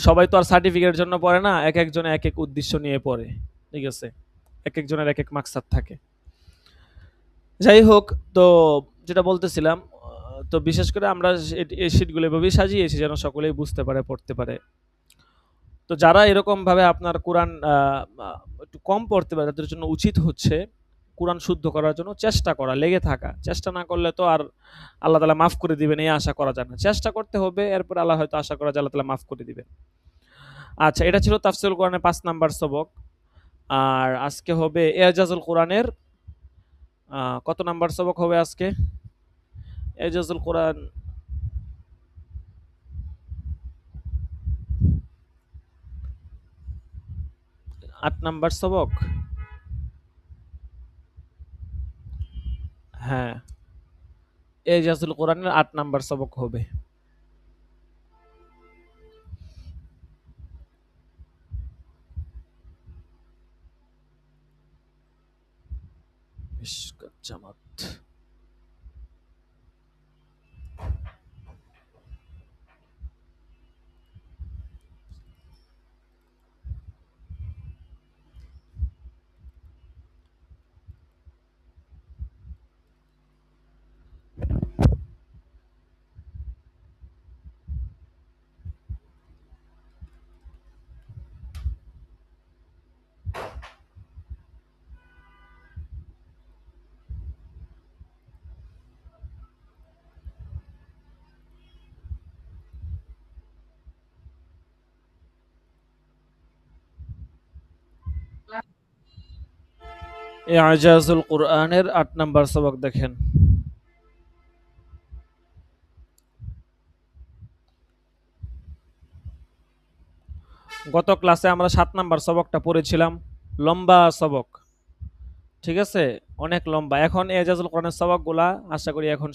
সবাই তো আর সার্টিফিকেটের জন্য পড়ে না, এক একজনে এক এক উদ্দেশ্য নিয়ে পড়ে, ঠিক আছে, এক একজনের এক এক মাকসাদ থাকে। যাই হোক, তো যেটা বলতেছিলাম, তো বিশেষ করে আমরা এই শীটগুলো এভাবেই সাজিয়েছি যেন সকলেই বুঝতে পারে, পড়তে পারে। তো যারা এরকম ভাবে আপনার কোরআন একটু কম পড়তে পারে, তাদের জন্য উচিত হচ্ছে কোরআন শুদ্ধ করার জন্য চেষ্টা করা, লেগে থাকা। চেষ্টা না করলে তো আর আল্লাহ তাআলা মাফ করে দিবেন এই আশা করা যায় না। চেষ্টা করতে হবে, এরপর আল্লাহ হয়তো আশা করা যায় আল্লাহ তাআলা মাফ করে দিবেন। আচ্ছা, এটা ছিল তাফসীরুল কোরআনের 5 নাম্বার সবক। আর আজকে হবে এজাজুল কোরআনের কত নাম্বার সবক হবে আজকে? এজাজুল কোরআন 8 নাম্বার সবক। হ্যাঁ, এজাজুল কোরআনের 8 নাম্বার সবক হবে। মিশকাত জামাত। এজাজুল কোরআনের 8 নাম্বার সবক দেখেন। গত ক্লাসে আমরা 7 নাম্বার সবকটা পড়েছিলাম, লম্বা সবক, ঠিক আছে, অনেক লম্বা। এখন এজাজুল কোরআনের সবকগুলা আশা করি এখন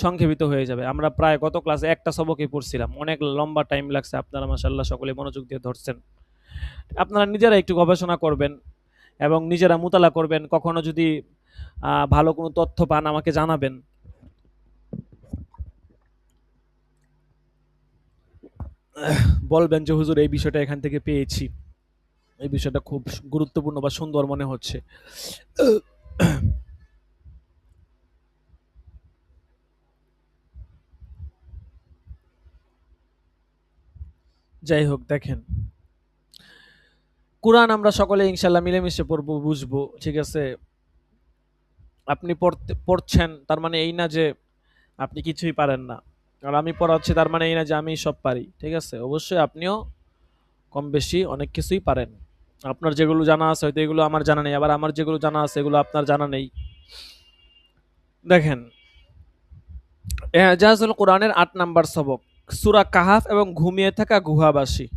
সংক্ষেপিত হয়ে যাবে। আমরা প্রায় গত ক্লাসে একটা সবকই পড়ছিলাম, অনেক লম্বা টাইম লাগছে। আপনারা মাশাআল্লাহ সকলে মনোযোগ দিয়ে ধরছেন। আপনারা নিজেরা একটু গবেষণা করবেন এবং নিজেরা মুতালা করবেন। কখনো যদি ভালো কোনো তথ্য পান আমাকে জানাবেন। বলবেন যে হুজুর এই বিষয়টা এখান থেকে পেয়েছি, এই বিষয়টা খুব গুরুত্বপূর্ণ বা সুন্দর মনে হচ্ছে। যাই হোক, দেখেন, কোরআন আমরা সকলে ইনশাল্লাহ মিলেমিশে পড়বো, বুঝবো, ঠিক আছে। আপনি পড়ছেন তার মানে এই না যে আপনি কিছুই পারেন না। আর আমি পড়াচ্ছি তার মানে এই না যে আমি সব পারি। ঠিক আছে? অবশ্যই আপনিও কম বেশি অনেক কিছুই পারেন। আপনার যেগুলো জানা আছে হয়তো এগুলো আমার জানা নেই। আবার আমার যেগুলো জানা আছে এগুলো আপনার জানা নেই। দেখেন, এজাজুল কোরআনের ৮ নাম্বার সবক। সূরা কাহাফ এবং ঘুমিয়ে থাকা গুহাবাসী।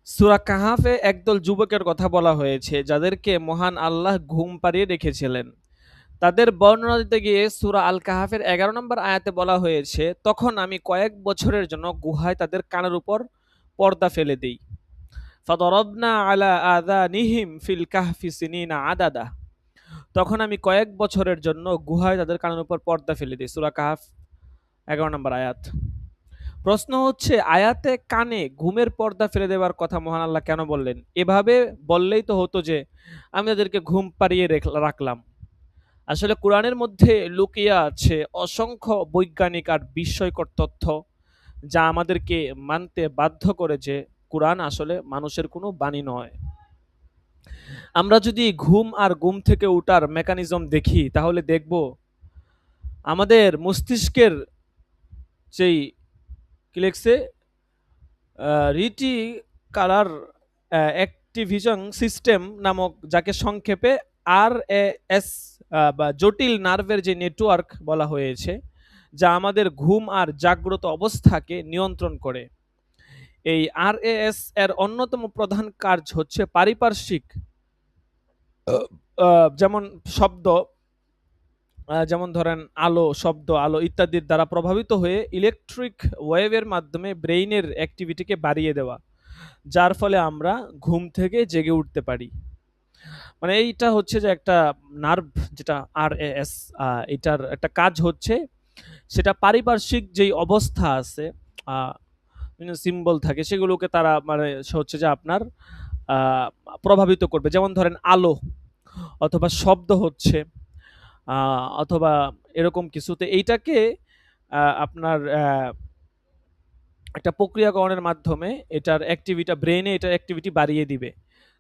সূরা কাহাফে একদল যুবকের কথা বলা হয়েছে যাদেরকে মহান আল্লাহ ঘুম পাড়িয়ে রেখেছিলেন। তাদের বর্ণনা দিতে গিয়ে সূরা আল কাহাফের ১১ নম্বর আয়াতে বলা হয়েছে, তখন আমি কয়েক বছরের জন্য গুহায় তাদের কানের উপর পর্দা ফেলে দেই। ফাদরাবনা আলা আযানিহিম ফিল কাহফি সিনিনা আদাদা। তখন আমি কয়েক বছরের জন্য গুহায় তাদের কানের উপর পর্দা ফেলে দিই। সূরা কাহাফ ১১ নম্বর আয়াত। প্রশ্ন হচ্ছে, আয়াতে কানে ঘুমের পর্দা ফেলে দেওয়ার কথা মহান আল্লাহ কেন বললেন? এভাবে বললেই তো হতো যে আমি তাদেরকে ঘুম পাড়িয়ে রাখলাম। আসলে কোরআনের মধ্যে লুকিয়ে আছে অসংখ্য বৈজ্ঞানিক আর বিস্ময়কর তথ্য, যা আমাদেরকে মানতে বাধ্য করে যে কোরআন আসলে মানুষের কোনো বাণী নয়। আমরা যদি ঘুম আর ঘুম থেকে ওঠার মেকানিজম দেখি তাহলে দেখব আমাদের মস্তিষ্কের যেই কি লিখছে রিটি কালার অ্যাক্টিভিশন সিস্টেম নামক, যাকে সংক্ষেপে আর এস বা জটিল নার্ভের যে নেটওয়ার্ক বলা হয়েছে, যা আমাদের ঘুম আর জাগ্রত অবস্থাকে নিয়ন্ত্রণ করে। এই আরএএস এর অন্যতম প্রধান কাজ হচ্ছে পারিপার্শ্বিক যেমন শব্দ, যেমন ধরেন আলো, শব্দ, আলো ইত্যাদির দ্বারা প্রভাবিত হয়ে ইলেকট্রিক ওয়েভের মাধ্যমে ব্রেইনের অ্যাক্টিভিটিকে বাড়িয়ে দেওয়া, যার ফলে আমরা ঘুম থেকে জেগে উঠতে পারি। মানে এইটা হচ্ছে যে একটা নার্ভ, যেটা আরএএস, এটার একটা কাজ হচ্ছে সেটা পারিপার্শ্বিক যেই অবস্থা আছে, সিম্বল থাকে, সেগুলোকে তারা মানে হচ্ছে যে আপনার প্রভাবিত করবে। যেমন ধরেন আলো অথবা শব্দ হচ্ছে অথবা এরকম কিছুতে এইটাকে আপনার একটা প্রক্রিয়াকরণের মাধ্যমে এটার অ্যাক্টিভিটি ব্রেনে এটার অ্যাক্টিভিটি বাড়িয়ে দিবে,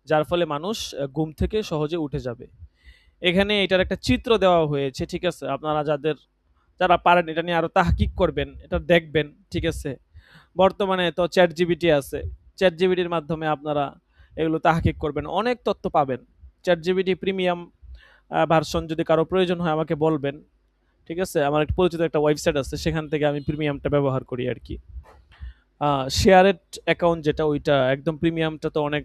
যার ফলে মানুষ ঘুম থেকে সহজে উঠে যাবে। এখানে এটার একটা চিত্র দেওয়া হয়েছে, ঠিক আছে? আপনারা যারা পারেন এটা নিয়ে আরো তাহকিক করবেন, এটা দেখবেন, ঠিক আছে? বর্তমানে তো চ্যাট জিবিটি আছে, চ্যাট জিবিটির মাধ্যমে আপনারা এগুলো তাহকিক করবেন, অনেক তথ্য পাবেন। চ্যাট জিবিটি প্রিমিয়াম ভার্সন যদি কারো প্রয়োজন হয় আমাকে বলবেন, ঠিক আছে? আমার একটা পরিচিত একটা ওয়েবসাইট আছে, সেখান থেকে আমি প্রিমিয়ামটা ব্যবহার করি আর কি। শেয়ারেড অ্যাকাউন্ট যেটা, ওইটা একদম প্রিমিয়ামটা তো অনেক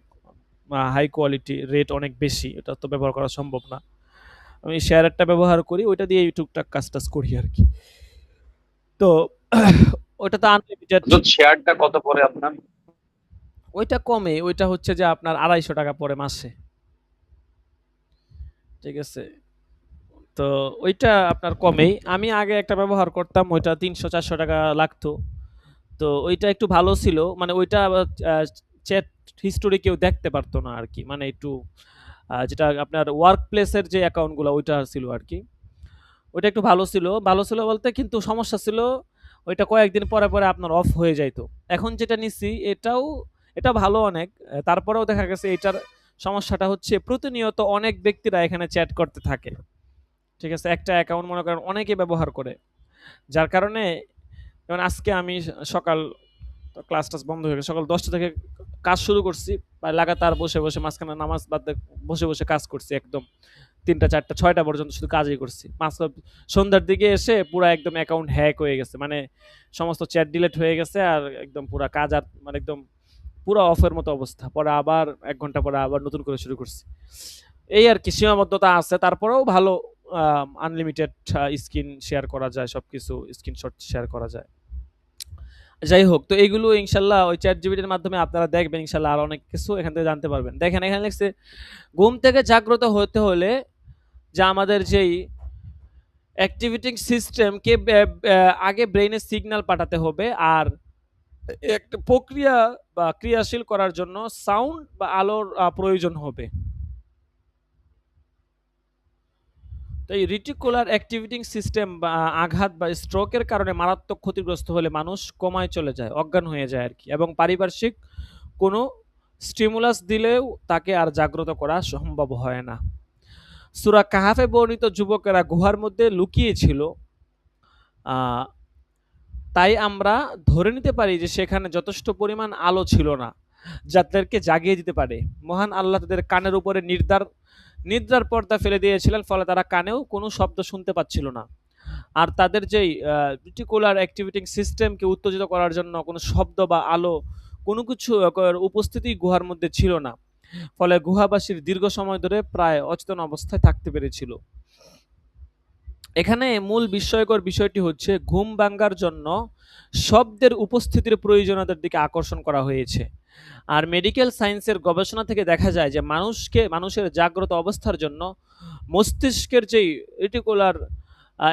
হাই কোয়ালিটি, রেট অনেক বেশি, এটা তো ব্যবহার করা সম্ভব না। আমি শেয়ারেরটা ব্যবহার করি, ওইটা দিয়ে টুকটাক কাজ টাজ করি আর কি। তো ওইটা তো আনলিমিটেড। শেয়ারটা কত পড়ে আপনার? ওইটা কমে, ওইটা হচ্ছে যে আপনার ২৫০ টাকা পড়ে মাসে, ঠিক আছে? তো ওইটা আপনার কমেই। আমি আগে একটা ব্যবহার করতাম, ওইটা ৩০০-৪০০ টাকা লাগতো। তো ওইটা একটু ভালো ছিল, মানে ওইটা চ্যাট হিস্টোরি কেউ দেখতে পারতো না আর কি, মানে একটু যেটা আপনার ওয়ার্ক প্লেসের যে অ্যাকাউন্টগুলো ওইটা ছিল আর কি, ওইটা একটু ভালো ছিল। ভালো ছিল বলতে, কিন্তু সমস্যা ছিল ওইটা কয়েকদিন পরে পরে আপনার অফ হয়ে যাইতো। এখন যেটা নিচ্ছি এটা ভালো অনেক। তারপরেও দেখা গেছে এটার সমস্যাটা হচ্ছে প্রতিনিয়ত অনেক ব্যক্তিরা এখানে চ্যাট করতে থাকে, ঠিক আছে? একটা অ্যাকাউন্ট মনে করেন অনেকে ব্যবহার করে, যার কারণে যেমন আজকে আমি সকাল ক্লাস টাস বন্ধ হয়ে গেছে, সকাল ১০টা থেকে কাজ শুরু করছি, বা লাগাতার বসে বসে মাঝখানে নামাজ বাদ দিয়ে বসে বসে কাজ করছি একদম ৩টা ৪টা ৬টা পর্যন্ত শুধু কাজই করছি। সন্ধ্যার দিকে এসে পুরো একদম অ্যাকাউন্ট হ্যাক হয়ে গেছে, মানে সমস্ত চ্যাট ডিলিট হয়ে গেছে, আর একদম পুরো কাজ আর মানে একদম পুরো অফের মতো অবস্থা। পরে আবার ১ ঘন্টা পরে আবার নতুন করে শুরু করছি। এই আর কি, সীমাবদ্ধতা আছে, তারপরেও ভালো। আনলিমিটেড স্ক্রিন শেয়ার করা যায়, সবকিছু স্ক্রিনশট শেয়ার করা যায়। যাই হোক, তো এইগুলো ইনশাল্লাহ ওই চ্যাট জিবিটির মাধ্যমে আপনারা দেখবেন, ইনশাল্লাহ আর অনেক কিছু এখান থেকে জানতে পারবেন। দেখেন এখানে লিখছে, ঘুম থেকে জাগ্রত হতে হলে যা আমাদের যেই অ্যাক্টিভিটিং সিস্টেমকে আগে ব্রেইনে সিগন্যাল পাঠাতে হবে, আর একটা প্রক্রিয়া বা ক্রিয়াশীল করার জন্য সাউন্ড বা আলোর প্রয়োজন হবে। তো এই রিটিকুলার অ্যাক্টিভিটিং সিস্টেম বা আঘাত বা স্ট্রোকের কারণে মারাত্মক ক্ষতিগ্রস্ত হলে মানুষ কোমায় চলে যায়, অজ্ঞান হয়ে যায় আর কি, এবং পারিপার্শ্বিক কোনো স্টিমুলাস দিলেও তাকে আর জাগ্রত করা সম্ভব হয় না। সূরা কাহাফে বর্ণিত যুবকেরা গুহার মধ্যে লুকিয়ে ছিল, তাই আমরা ধরে নিতে পারি যে সেখানে যথেষ্ট পরিমাণ আলো ছিল না যাদেরকে জাগিয়ে দিতে পারে। মহান আল্লাহ তাদের কানের উপরে নিদ্রার পর্দা ফেলে দিয়েছিলেন, ফলে তারা কানেও কোনো শব্দ শুনতে পাচ্ছিল না। আর তাদের যেই রেটিকুলার অ্যাক্টিভেটিং সিস্টেমকে উত্তেজিত করার জন্য কোনো শব্দ বা আলো কোনো কিছু উপস্থিতি গুহার মধ্যে ছিল না, ফলে গুহাবাসীর দীর্ঘ সময় ধরে প্রায় অচেতন অবস্থায় থাকতে পেরেছিল। এখানে মূল বিস্ময়কর বিষয়টি হচ্ছে ঘুম ভাঙার জন্য শব্দের উপস্থিতির প্রয়োজনীয়তার দিকে আকর্ষণ করা হয়েছে। আর মেডিকেল সায়েন্সের গবেষণা থেকে দেখা যায় যে মানুষের জাগ্রত অবস্থার জন্য মস্তিষ্কের যেই রেটিকুলার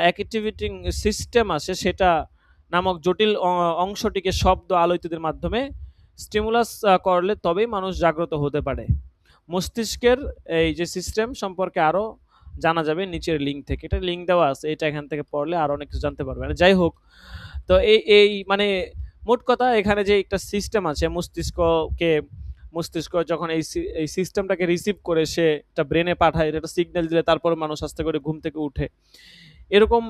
অ্যাক্টিভেটিং সিস্টেম আছে সেটা নামক জটিল অংশটিকে শব্দ আলো ইত্যাদির মাধ্যমে স্টিমুলাস করলে তবেই মানুষ জাগ্রত হতে পারে। মস্তিষ্কের এই যে সিস্টেম সম্পর্কে আরও জানা যাবে নিচের লিঙ্ক থেকে। এটা লিঙ্ক দেওয়া আছে, এটা এখান থেকে পড়লে আরও অনেক কিছু জানতে পারবেন। যাই হোক, তো এই মানে মোট কথা এখানে যে একটা সিস্টেম আছে মস্তিষ্ক যখন এই সিস্টেমটাকে রিসিভ করে সে একটা ব্রেনে পাঠায়, এটা সিগন্যাল দিলে তারপরে মানুষ আস্তে করে ঘুম থেকে উঠে। এরকম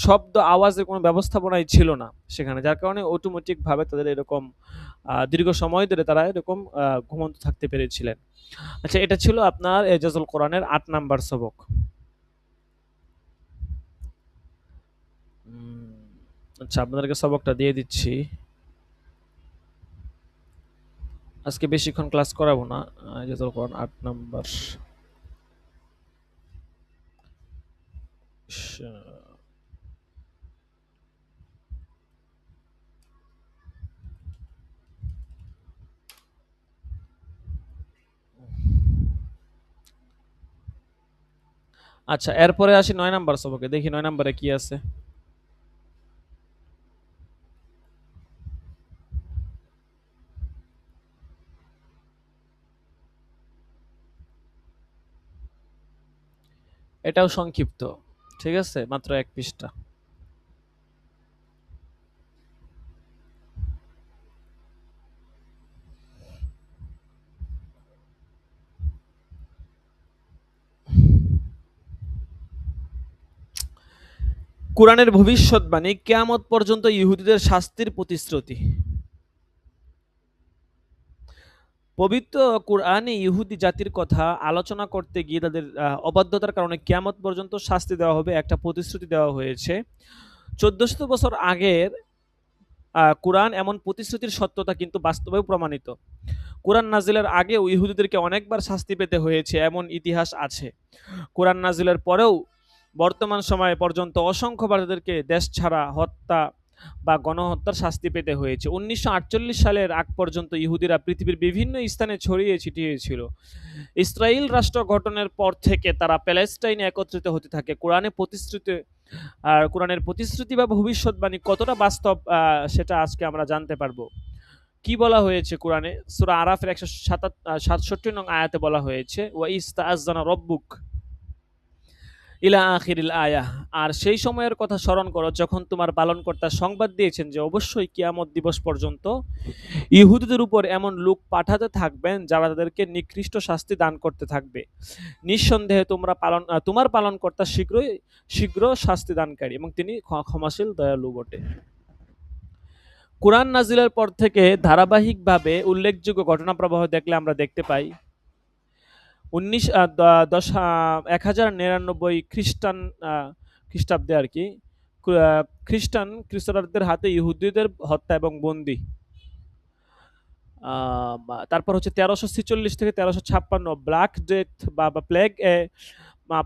শব্দ আওয়াজের কোনো ব্যবস্থাপনাই ছিল না সেখানে, যার কারণে অটোমেটিকভাবে তাদের এরকম দীর্ঘ সময় ধরে তারা এরকম ঘুমন্ত থাকতে পেরেছিলেন। আচ্ছা, এটা ছিল আপনার এজাজুল কোরআনের ৮ নাম্বার সবক। আচ্ছা, আপনাদেরকে সবকটা দিয়ে দিচ্ছি। আজকে বেশিক্ষণ ক্লাস করাবো না। এজাজুল কোরআন ৮ নাম্বার। আচ্ছা, এরপরে আসি ৯ নাম্বার সবকে। দেখি ৯ নাম্বারে কি আছে। এটাও সংক্ষিপ্ত, ঠিক আছে, মাত্র ১ পৃষ্ঠা। কোরআনের ভবিষ্যৎবাণী, কিয়ামত পর্যন্ত ইহুদিদের শাস্তির প্রতিশ্রুতি। পবিত্র কোরআনে ইহুদি জাতির কথা আলোচনা করতে গিয়ে তাদের অবাধ্যতার কারণে কিয়ামত পর্যন্ত শাস্তি দেওয়া হবে একটা প্রতিশ্রুতি দেওয়া হয়েছে। ১৪০০ বছর আগের কোরআন এমন প্রতিশ্রুতির সত্যতা কিন্তু বাস্তবেও প্রমাণিত। কোরআন নাজিলের আগেও ইহুদিদেরকে অনেকবার শাস্তি পেতে হয়েছে এমন ইতিহাস আছে। কোরআন নাজিলের পরেও বর্তমান সময় পর্যন্ত অসংখ্যবার তাদেরকে দেশ ছাড়া, হত্যা বা গণহত্যার শাস্তি পেতে হয়েছে। ১৯৪৮ সালের আগ পর্যন্ত ইহুদিরা পৃথিবীর বিভিন্ন স্থানে ছড়িয়ে ছিটিয়ে ছিল। ইসরায়েল রাষ্ট্র গঠনের পর থেকে তারা প্যালেস্টাইনে একত্রিত হতে থাকে। কোরআনের প্রতিশ্রুতি বা ভবিষ্যৎবাণী কতটা বাস্তব সেটা আজকে আমরা জানতে পারবো। কি বলা হয়েছে কোরআনে? সূরা আরাফের ১৬৭ নং আয়াতে বলা হয়েছে, ওয়া ইস্তাআযানা রব্বুক ইলা আখিরিল আয়াহ। আর সেই সময়ের কথা স্মরণ করো যখন তোমার পালনকর্তা সংবাদ দিয়েছেন যে অবশ্যই কিয়ামত দিবস পর্যন্ত ইহুদিদের উপর এমন লোক পাঠাতে থাকবেন যারা তাদেরকে নিকৃষ্ট শাস্তি দান করতে থাকবে। নিঃসন্দেহে তোমার পালনকর্তা শীঘ্র শাস্তি দানকারী এবং তিনি ক্ষমাশীল দয়ালু বটে। কোরআন নাজিলের পর থেকে ধারাবাহিকভাবে উল্লেখযোগ্য ঘটনা প্রবাহ দেখলে আমরা দেখতে পাই ১০৯৯ খ্রিস্টাব্দে আর কি খ্রিস্টানদের হাতে ইহুদিদের হত্যা এবং বন্দী। তারপর হচ্ছে ১৩৪৬ থেকে ১৩৫৬ ব্ল্যাক ডেথ বা প্লেগ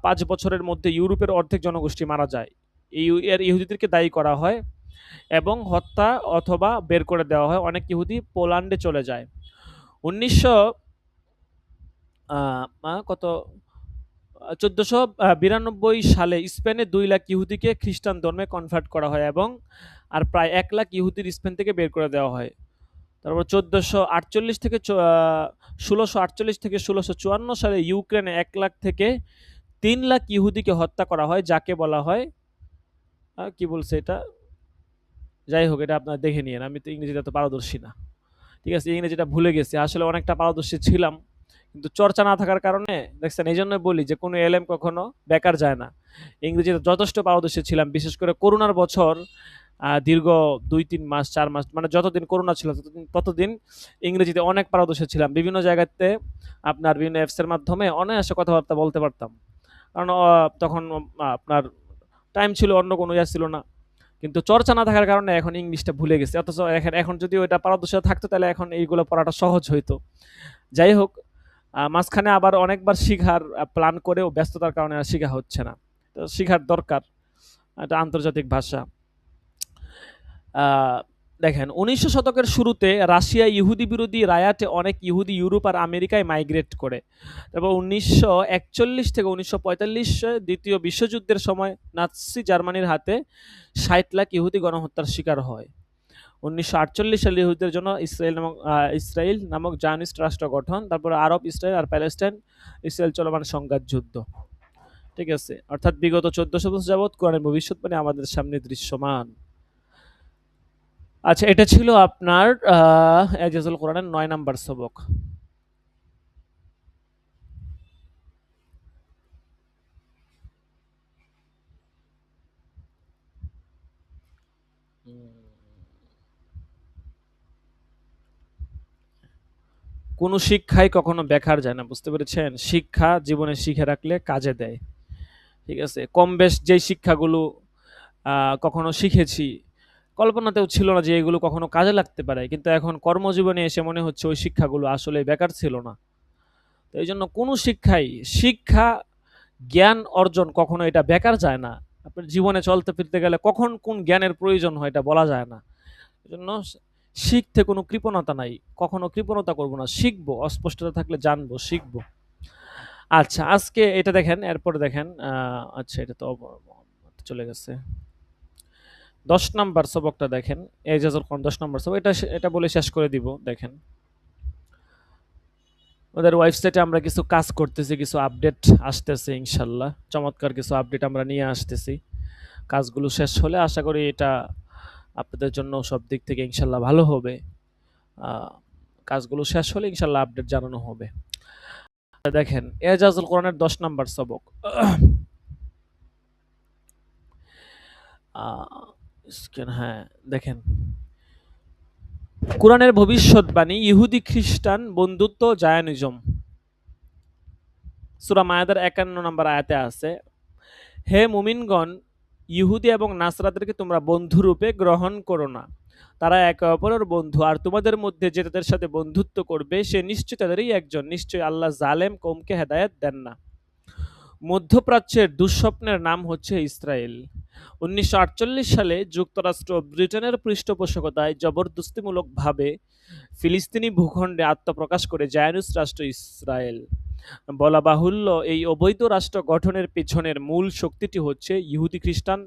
৫ বছরের মধ্যে ইউরোপের অর্ধেক জনগোষ্ঠী মারা যায়। ইহুদিদেরকে দায়ী করা হয় এবং হত্যা অথবা বের করে দেওয়া হয়। অনেক ইহুদি পোল্যান্ডে চলে যায়। ১৪৯২ সালে স্পেনে ২ লাখ ইহুদিকে খ্রিস্টান ধর্মে কনভার্ট করা হয় এবং আর প্রায় ১ লাখ ইহুদির স্পেন থেকে বের করে দেওয়া হয়। তারপর ১৬৪৮ থেকে ১৬৫৪ সালে ইউক্রেনে ১ লাখ থেকে ৩ লাখ ইহুদিকে হত্যা করা হয়, যাকে বলা হয় কি বলছে এটা, যাই হোক, এটা আপনারা দেখে নিয়েন। আমি তো ইংরেজিতে এত পারদর্শী না, ঠিক আছে, ইংরেজিটা ভুলে গেছি। আসলে অনেকটা পারদর্শী ছিলাম, কিন্তু চর্চা না থাকার কারণে দেখছেন, এই জন্য বলি যে কোনো এলেম কখনো বেকার যায় না। ইংরেজিতে যথেষ্ট পারদর্শী ছিলাম, বিশেষ করে করোনার বছর দীর্ঘ ২-৩ মাস ৪ মাস, মানে যতদিন করোনা ছিল ততদিন ইংরেজিতে অনেক পারদর্শী ছিলাম। বিভিন্ন জায়গাতে আপনার বিভিন্ন অ্যাপসের মাধ্যমে অনায়াসে কথাবার্তা বলতে পারতাম, কারণ তখন আপনার টাইম ছিল, অন্য কোনো ইয়া ছিল না। কিন্তু চর্চা না থাকার কারণে এখন ইংলিশটা ভুলে গেছি, অথচ এখন যদি ওইটা পারদর্শী থাকতো তাহলে এখন এইগুলো পড়াটা সহজ হইতো। যাই হোক, মাঝখানে আবার অনেকবার শিখার প্ল্যান করেও ব্যস্ততার কারণে আর শিখা হচ্ছে না। তো শিখার দরকার, এটা আন্তর্জাতিক ভাষা। দেখেন ১৯০০ শতকের শুরুতে রাশিয়া ইহুদি বিরোধী রায়াটে অনেক ইহুদি ইউরোপ আর আমেরিকায় মাইগ্রেট করে। তারপর ১৯৪১ থেকে ১৯৪৫ দ্বিতীয় বিশ্বযুদ্ধের সময় নাৎসি জার্মানির হাতে ৬০ লাখ ইহুদি গণহত্যার শিকার হয়। ১৯৪৮ সালে ইহুদিদের জন্য ইসরায়েল নামক জায়নিস্ট রাষ্ট্র গঠন, তারপরে আরব, ইসরায়েল আর প্যালেস্টাইন ইসরায়েল চলমান সংঘাত যুদ্ধ। ঠিক আছে, অর্থাৎ বিগত ১৪০০ বছর যাবৎ কোরআনের ভবিষ্যৎবাণী আমাদের সামনে দৃশ্যমান। আচ্ছা, এটা ছিল আপনার এজাজুল কোরআনের ৯ নাম্বার সবক। কোন শিক্ষাই কখনো বেকার যায় না, বুঝতে পেরেছেন? শিক্ষা জীবনে শিখে রাখলে কাজে দেয়। ঠিক আছে, কম বেশ যেই শিক্ষাগুলো কখনো শিখেছি, কল্পনাতেও ছিল না যে এগুলো কখনো কাজে লাগতে পারে, কিন্তু এখন কর্মজীবনে এসে মনে হচ্ছে ওই শিক্ষাগুলো আসলে বেকার ছিল না। তো এই জন্য কোনো শিক্ষা জ্ঞান অর্জন কখনো এটা বেকার যায় না। আপনার জীবনে চলতে ফিরতে গেলে কখন কোন জ্ঞানের প্রয়োজন হয় এটা বলা যায় না। এজন্য শিখতে কোনো কৃপণতা নাই, কখনো কৃপণতা করব না, শিখবো, অস্পষ্টতা থাকলে জানবো, শিখবো। আচ্ছা, আজকে এটা দেখেন, এরপরে দেখেন, আচ্ছা এটা তো চলে গেছে। ১০ নাম্বার সবকটা দেখেন, এজাজুল কোরআন ১০ নাম্বার সবক, এটা বলে শেষ করে দিব। দেখেন, ওদের ওয়েবসাইটে আমরা কিছু কাজ করতেছি, কিছু আপডেট আসতেছে ইনশাল্লাহ, চমৎকার কিছু আপডেট আমরা নিয়ে আসতেছি। কাজগুলো শেষ হলে আশা করি এটা আপনাদের জন্য সব দিক থেকে ইনশাল্লাহ ভালো হবে। কাজগুলো শেষ হলে ইনশাল্লাহ আপডেট জানানো হবে। দেখেন, এজাজুল কোরআনের ১০ নাম্বার সবক। হ্যাঁ, দেখেন, কোরআনের ভবিষ্যৎবাণী, ইহুদি খ্রিস্টান বন্ধুত্ব, জায়নিজম। সূরা মায়াদার ৫১ নম্বর আয়াতে আছে, হে মুমিনগণ, ইহুদি এবং নাসরাদেরকে তোমরা বন্ধুরূপে গ্রহণ করো না। তারা একে অপরের বন্ধু, আর তোমাদের মধ্যে যে তাদের সাথে বন্ধুত্ব করবে সে নিশ্চয় তাদেরই একজন। নিশ্চয় আল্লাহ জালেম কওমকে হেদায়েত দেন না। মধ্যপ্রাচ্যের দুঃস্বপ্নের নাম হচ্ছে ইসরায়েল। ১৯৪৮ সালে যুক্তরাষ্ট্র ব্রিটেনের পৃষ্ঠপোষকতায় জবরদস্তিমূলকভাবে ফিলিস্তিনি ভূখণ্ডে আত্মপ্রকাশ করে জায়নিস্ট রাষ্ট্র ইসরায়েল। বলা বাহুল্য, এই অবৈধ রাষ্ট্র গঠনের পেছনের মূল শক্তিটি হচ্ছে ইহুদি খ্রিস্টান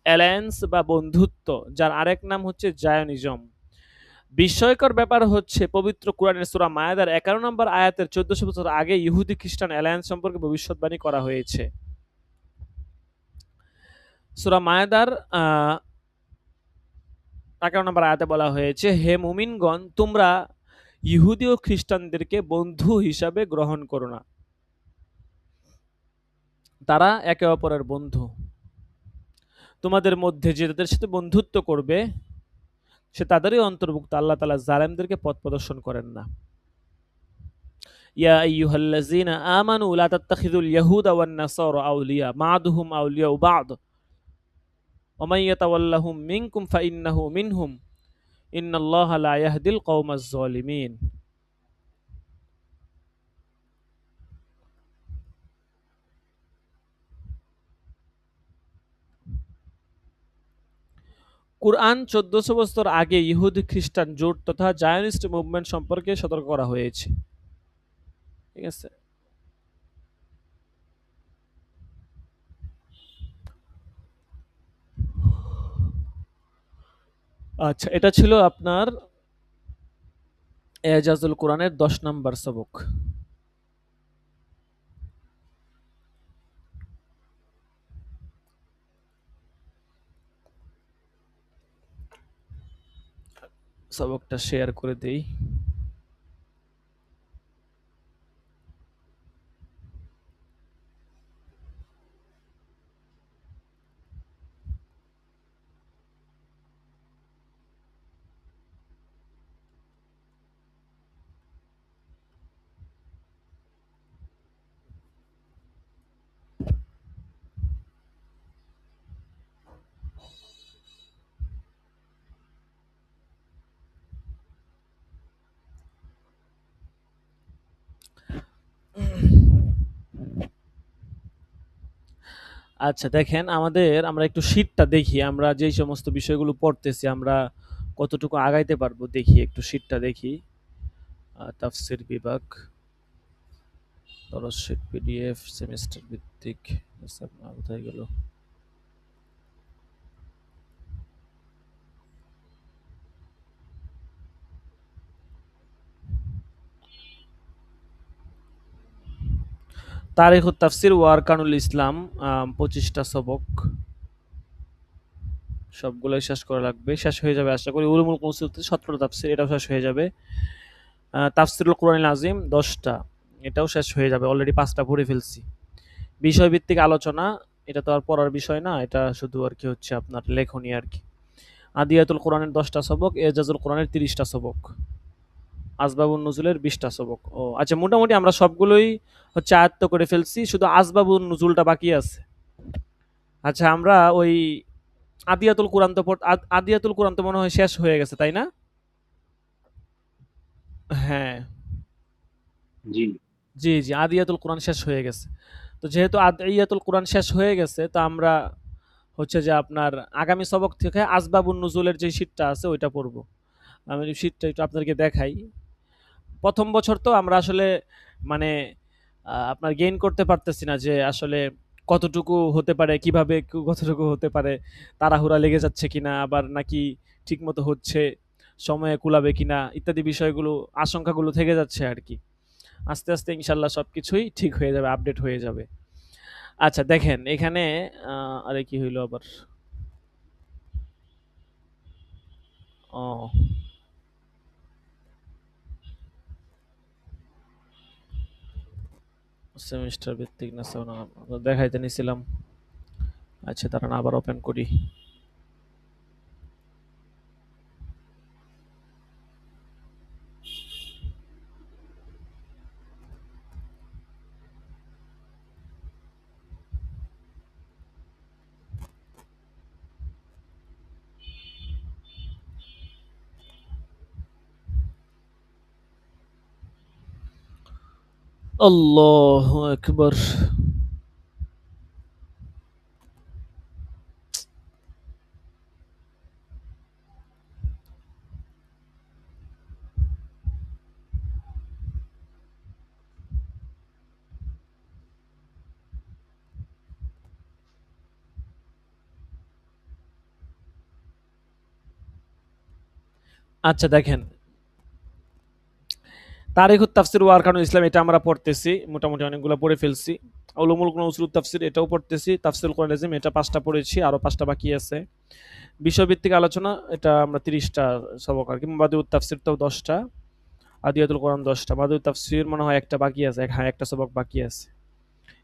অ্যালায়েন্স বা বন্ধুত্ব, যার আরেক নাম হচ্ছে জায়নিজম। বিস্ময়কর ব্যাপার হচ্ছে, পবিত্র কোরআনের সূরা মায়াদার ১১ নম্বর আয়াতের ১৪০০ বছর আগে ইহুদি খ্রিস্টান অ্যালায়েন্স সম্পর্কে ভবিষ্যৎবাণী করা হয়েছে। সূরা মায়াদার ১১ নম্বর আয়াতে বলা হয়েছে, হে মুমিনগণ, তোমরা ইহুদি ও খ্রিস্টানদেরকে বন্ধু হিসাবে গ্রহণ করো না। তারা একে অপরের বন্ধু। তোমাদের মধ্যে যে তাদের সাথে বন্ধুত্ব করবে সে তাদেরই অন্তর্ভুক্ত। আল্লাহ তাআলা জালেমদেরকে পথ প্রদর্শন করেন না। ইয়া আইয়ুহাল্লাযীনা আমানু লা তাত্তাখিযুল ইয়াহুদা ওয়ান নাসারা আউলিয়া বা'দুহুম আউলিয়াউ বা'দ ওয়া মান ইয়াতাওয়াল্লাহুম মিনকুম ফাইন্নাহু মিনহুম ইন্নাল্লাহা লা ইয়াহদিল কওমাজ যালিমিন। কুরআন ১৪০০ বছর আগে ইহুদি খ্রিস্টান জোট তথা জায়নিস্ট মুভমেন্ট সম্পর্কে সতর্ক করা হয়েছে। ঠিক আছে, আচ্ছা এটা ছিল আপনার এজাজুল কোরআনের ১০ নাম্বার সবক। সবকটা শেয়ার করে দেই। আচ্ছা দেখেন আমরা একটু শীটটা দেখি। আমরা যেই সমস্ত বিষয়গুলো পড়তেছি আমরা কতটুকু আগাইতে পারবো দেখি, একটু শীটটা দেখি। তাফসীর বিভাগ, দরজ শীট, পিডিএফ, সেমিস্টার ভিত্তিক। আচ্ছা, কোথায় গেল? তারিখুত তাফসীর ওয়া আরকানুল ইসলাম, 25টা সবক। সবগুলোই শেষ করা লাগবে, শেষ হয়ে যাবে আশা করি। উলুমুল কুনসুত 17টা তাফসীর, এটাও শেষ হয়ে যাবে। তাফসীরুল কোরআনিল আযীম 10টা, এটাও শেষ হয়ে যাবে। অলরেডি 5টা পড়ে ফেলছি। বিষয়ভিত্তিক আলোচনা, এটা তো আর পড়ার বিষয় না, এটা শুধু আর কি হচ্ছে আপনার লেখনী আর কি। আদিয়াতুল কোরআনের 10টা সবক, এজাজুল কোরআনের 30টা সবক, আসবাবুন নুজুলের 20টা সবক। ও আচ্ছা, মোটামুটি আমরা সবগুলোই হচ্ছে আয়ত্ত করে ফেলছি, শুধু আসবাবুন নুজুলটা বাকি আছে। আচ্ছা, আমরা ওই আদিয়াতুল কোরআন তো মনে হয় শেষ হয়ে গেছে, তাই না? হ্যাঁ, জি। জি, জি, আদিয়াতুল কোরআন শেষ হয়ে গেছে। তো যেহেতু আদিয়াতুল কোরআন শেষ হয়ে গেছে, তো আমরা হচ্ছে যে আপনার আগামী সবক থেকে আসবাবুন নুজুলের যে শীটটা আছে ওইটা পড়বো। আমি শীটটা একটু আপনাদেরকে দেখাই। প্রথম বছর তো আমরা আসলে মানে আপনার গেইন করতে পারতেছি না যে আসলে কতটুকু হতে পারে, কিভাবে কতটুকু হতে পারে, তাড়াহুড়া লেগে যাচ্ছে কিনা, আবার নাকি ঠিকমতো হচ্ছে, সময়ে কুলাবে কিনা, ইত্যাদি বিষয়গুলো, আশঙ্কাগুলো থেকে যাচ্ছে আর কি। আস্তে আস্তে ইনশাল্লাহ সবকিছুই ঠিক হয়ে যাবে, আপডেট হয়ে যাবে। আচ্ছা দেখেন এখানে আরে কি হইলো আবার? ও, সেমিস্টার ভিত্তিক না দেখাইতে নিছিলাম। আচ্ছা দাঁড়ান, আবার ওপেন করি। আল্লাহু আকবার। আচ্ছা দেখেন, তারিখুত তাফসির ওয়া আরকানুল ইসলাম, এটা আমরা পড়তেছি, মোটামুটি অনেকগুলো পড়ে ফেলছি। উলুমুল উসুলুত তাফসির, এটাও পড়তেছি। তাফসিরুল কোরআন আযীম, এটা 5টা পড়েছি, আরো 5টা বাকি আছে। বিষয়ভিত্তিক আলোচনা, এটা আমরা 30টা সবক আর কি। মাবাদিউত তাফসির তো 10টা, আদিয়াতুল কোরআন 10টা, মাবাদিউত তাফসির মনে হয় একটা বাকি আছে, হ্যাঁ একটা সবক বাকি আছে।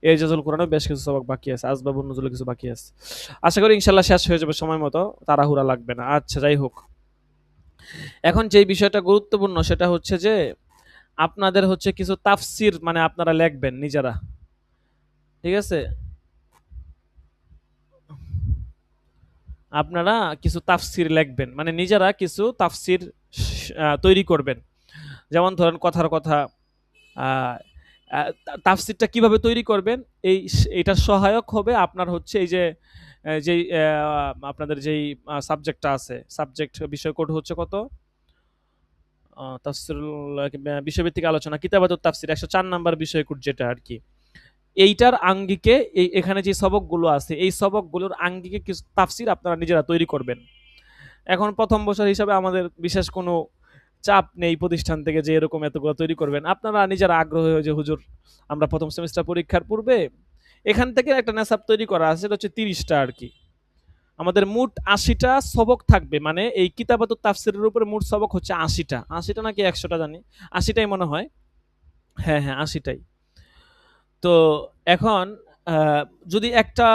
এজাজুল কোরআনও বেশ কিছু সবক বাকি আছে, আসবাবুন নুজুলে কিছু বাকি আছে। আশা করি ইনশাআল্লাহ শেষ হয়ে যাবে সময় মতো, তাড়াহুড়া লাগবে না। আচ্ছা যাই হোক, এখন যেই বিষয়টা গুরুত্বপূর্ণ সেটা হচ্ছে যে আপনাদের হচ্ছে কিছু তাফসির মানে আপনারা লিখবেন নিজেরা, ঠিক আছে? আপনারা কিছু তাফসির লিখবেন, মানে নিজেরা কিছু তাফসির তৈরি করবেন। যেমন ধরেন কথার কথা, আহ, আহ, তাফসিরটা কিভাবে তৈরি করবেন, এটার সহায়ক হবে আপনার হচ্ছে এই যে যেই আপনাদের যেই সাবজেক্টটা আছে, সাবজেক্ট বিষয় কোড হচ্ছে কত, তাফসিরুল বিষয়ভিত্তিক আলোচনা কিতাবাতুত তাফসির 104 নাম্বার বিষয় কোড যেটা আর কি। এইটার আঙ্গিকে এখানে যে সবকগুলো আছে এই সবকগুলোর আঙ্গিকে কিছু তাফসির আপনারা নিজেরা তৈরি করবেন। এখন প্রথম বছর হিসাবে আমাদের বিশেষ কোনো চাপ নেই প্রতিষ্ঠান থেকে যে এরকম এতগুলো তৈরি করবেন। আপনারা নিজেরা আগ্রহ হয়ে যে হুজুর আমরা প্রথম সেমিস্টার পরীক্ষার পূর্বে এখান থেকে একটা নেসাব তৈরি করা আছে, সেটা হচ্ছে 30টা আর কি। আমাদের মোট 80টা সবক থাকবে, মানে এই কিতাবাতুত তাফসিরের উপরে মোট সবক হচ্ছে 80টা। 80টা নাকি 100টা জানি, 80টাই মনে হয়। হ্যাঁ হ্যাঁ 80টাই। তো এখন যদি একটা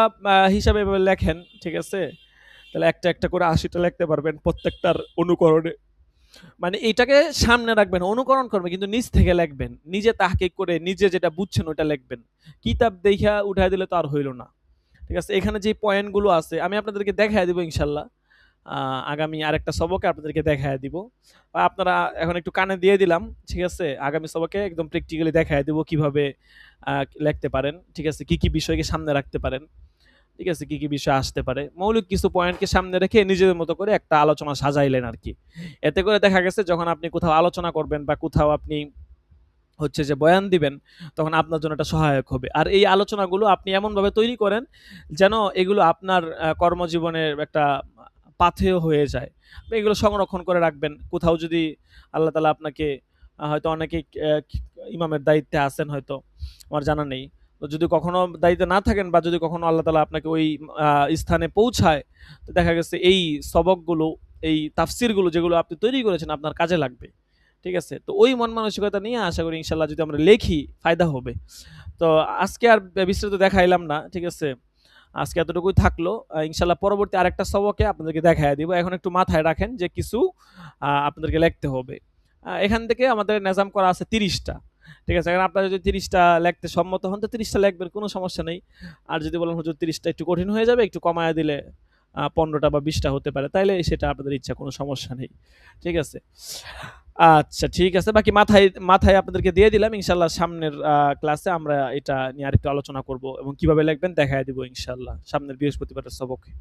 হিসাবে এভাবে লেখেন, ঠিক আছে, তাহলে একটা একটা করে 80টা লিখতে পারবেন প্রত্যেকটার অনুকরণে। মানে এটাকে সামনে রাখবেন, অনুকরণ করবেন কিন্তু নিজ থেকে লিখবেন, নিজে তাহকিক করে নিজে যেটা বুঝছেন ওটা লিখবেন। কিতাব দেখা উঠাই দিলে তো আর হইল না, ঠিক আছে? এখানে যে পয়েন্টগুলো আছে আমি আপনাদেরকে দেখায় দিব ইনশাল্লাহ, আগামী আরেকটা সবকে আপনাদেরকে দেখায় দিব। আপনারা এখন একটু কানে দিয়ে দিলাম, ঠিক আছে? আগামী সবকে একদম প্র্যাকটিক্যালি দেখায় দিব কিভাবে লিখতে পারেন, ঠিক আছে, কি কি বিষয়কে সামনে রাখতে পারেন। ঠিক আছে, কি কি বিষয় আসতে পারে, মৌলিক কিছু পয়েন্টকে সামনে রেখে নিজেদের মতো করে একটা আলোচনা সাজাইলেন আর কি। এতে করে দেখা গেছে যখন আপনি কোথাও আলোচনা করবেন বা কোথাও আপনি হচ্ছে যে বয়ান দিবেন, তখন আপনার জন্য এটা সহায়ক হবে। আর এই আলোচনাগুলো আপনি এমনভাবে তৈরি করেন যেন এগুলো আপনার কর্মজীবনের একটা পাথেয় হয়ে যায়। আপনি এগুলো সংরক্ষণ করে রাখবেন। কোথাও যদি আল্লাহ তাআলা আপনাকে হয়তো অনেকেই ইমামের দায়িত্বে আছেন হয়তো, আমার জানা নেই। তো যদি কখনো দায়িত্বে না থাকেন বা যদি কখনো আল্লাহ তাআলা আপনাকে ওই স্থানে পৌঁছায়, তো দেখা গেছে এই সবকগুলো, এই তাফসিরগুলো যেগুলো আপনি তৈরি করেছেন আপনার কাজে লাগবে। ঠিক আছে? তো ওই মন মানসিকতা নিয়ে আশা করি ইনশাআল্লাহ যদি আমরা লেখি ফায়দা হবে। তো আজকে আর বিস্তারিত দেখাইলাম না। ঠিক আছে? আজকে এতটুকুই থাকলো। ইনশাআল্লাহ পরবর্তী আরেকটা সবকে আপনাদেরকে দেখাইয়া দিব। এখন একটু মাথায় রাখেন যে কিছু আপনাদেরকে লিখতে হবে। এখান থেকে আমাদের নেজাম করা আছে ৩০ টা। ঠিক আছে? এখন আপনারা যদি ৩০ টা লিখতে সম্মত হন তো ৩০ টা লিখবেন, কোনো সমস্যা নেই। আর যদি বলেন হুজুর ৩০ টা একটু কঠিন হয়ে যাবে, একটু কমায়া দিলে ১৫ টা বা ২০ টা হতে পারে, তাইলে সেটা আপনাদের ইচ্ছা, কোনো সমস্যা নেই। ঠিক আছে? আচ্ছা ঠিক আছে। বাকি মাথায় মাথায় আপনাদেরকে দিয়ে দিলাম। ইনশাআল্লাহ সামনের ক্লাসে আমরা এটা নিয়ে আরেকটু আলোচনা করব এবং কিভাবে লিখবেন দেখাইয়া দিব ইনশাআল্লাহ সামনের বৃহস্পতিবারের সবকে।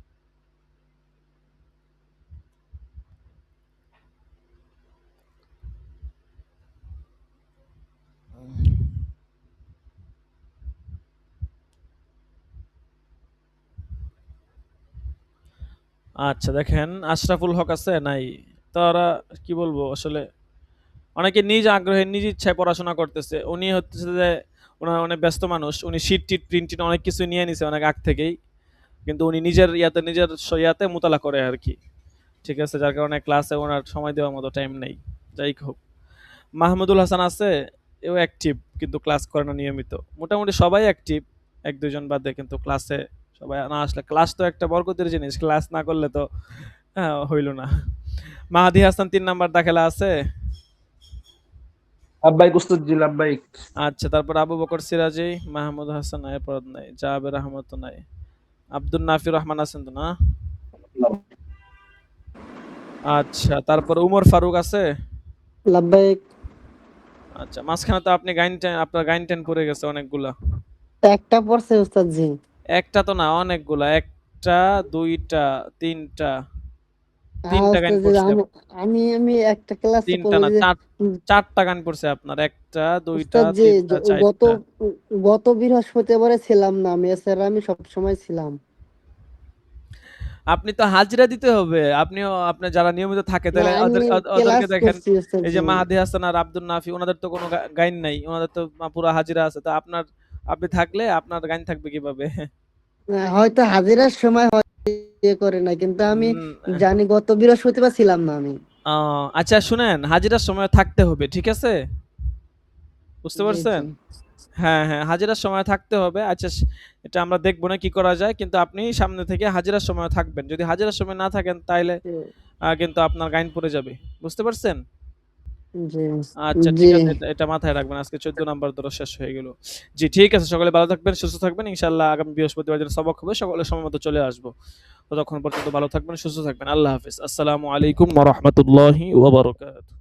আচ্ছা দেখেন, আশরাফুল হক আছে নাই? তারা কি বলবো আসলে, অনেকে নিজ আগ্রহে নিজ ইচ্ছায় পড়াশোনা করতেছে। উনি হচ্ছে যে উনার অনেক ব্যস্ত মানুষ। উনি শিট টিট প্রিন্ট টিট অনেক কিছু নিয়ে নিছে অনেক আগ থেকেই। কিন্তু উনি নিজের নিজের ইয়াতে মোতালা করে আরকি। ঠিক আছে? যার কারণে ক্লাসে ওনার সময় দেওয়ার মতো টাইম নেই। যাই হোক। মাহমুদুল হাসান আছে, এও অ্যাক্টিভ কিন্তু ক্লাস করে না নিয়মিত। মোটামুটি সবাই অ্যাক্টিভ, ১-২ জন বাদে, কিন্তু ক্লাসে সবাই না আসলে, ক্লাস তো একটা বরকতের জিনিস। ক্লাস না করলে তো হইল না। মাহাদি হাসান ৩ নাম্বার দাখেলা আছে। লাব্বাইক উস্তাদ জি, লাব্বাইক। আচ্ছা, তারপর আবু বকর সিরাজি, মাহমুদ হাসান এরপর নাই, জাবের আহমদ তো নাই, আব্দুল নাফি রহমান আছেন তো না? আচ্ছা, তারপর উমর ফারুক আছে। লাব্বাইক। আচ্ছা, মাঝখানে তো আপনি আপনার গাইন টেন পড়ে গেছে অনেকগুলা। একটা পড়ছে উস্তাদ জি। একটা তো না, অনেকগুলা। ১টা, ২টা, ৩টা। হ্যাঁ ৩টা গান উস্তাদ জি, পড়ছে। আমি একটা ক্লাসে ৩টা না, ৪টা গান পড়ছে আপনার। ১টা, ২টা, উস্তাদ জি ৩টা, গত ৪টা। গত বৃহস্পতিবারে ছিলাম না আমি, এছাড়া আমি সব সময় ছিলাম। আপনি তো হাজিরা দিতে হবে। আপনিও আপনার যারা নিয়মিত থাকে না তাহলে আমি ওদেরকে ক্লাস দেখেন। করছি উস্তাদ এই যে জি। মাহাদি হাসান আর আব্দুল নাফি, ওনাদের তো কোনো গাইন নাই। ওনাদের তো পুরা হাজিরা আছে। তো আপনি থাকলে আপনার গাইন থাকবে কিভাবে? হয়তো হাজিরার সময় ইয়ে করে না, কিন্তু আমি উম, জানি গত বৃহস্পতিবার ছিলাম না আমি। আচ্ছা শুনেন, হাজিরার সময় থাকতে হবে, ঠিক আছে? বুঝতে জি পারছেন? জি হ্যাঁ, হ্যাঁ, হাজিরার সময় থাকতে হবে। আচ্ছা এটা আমরা দেখব না কি করা যায়। কিন্তু আপনি সামনে থেকে হাজিরার সময় থাকবেন। যদি হাজিরার সময় না থাকেন তাইলে কিন্তু আপনার গাইন পড়ে যাবে। বুঝতে পারছেন? জি আচ্ছা জি। ঠিক আছে, এটা মাথায় রাখবেন। আজকে ১৪ নাম্বার দরস শেষ হয়ে গেল। জি ঠিক আছে, সকলে ভালো থাকবেন, সুস্থ থাকবেন। ইনশাআল্লাহ আগামী বৃহস্পতিবার দিন সবক হবে। সকলে সময় মতো চলে আসবো। ততক্ষণ পর্যন্ত ভালো থাকবেন, সুস্থ থাকবেন। আল্লাহ হাফেজ। আসসালামু আলাইকুম ওয়া রাহমাতুল্লাহি ওয়া বারাকাতুহু।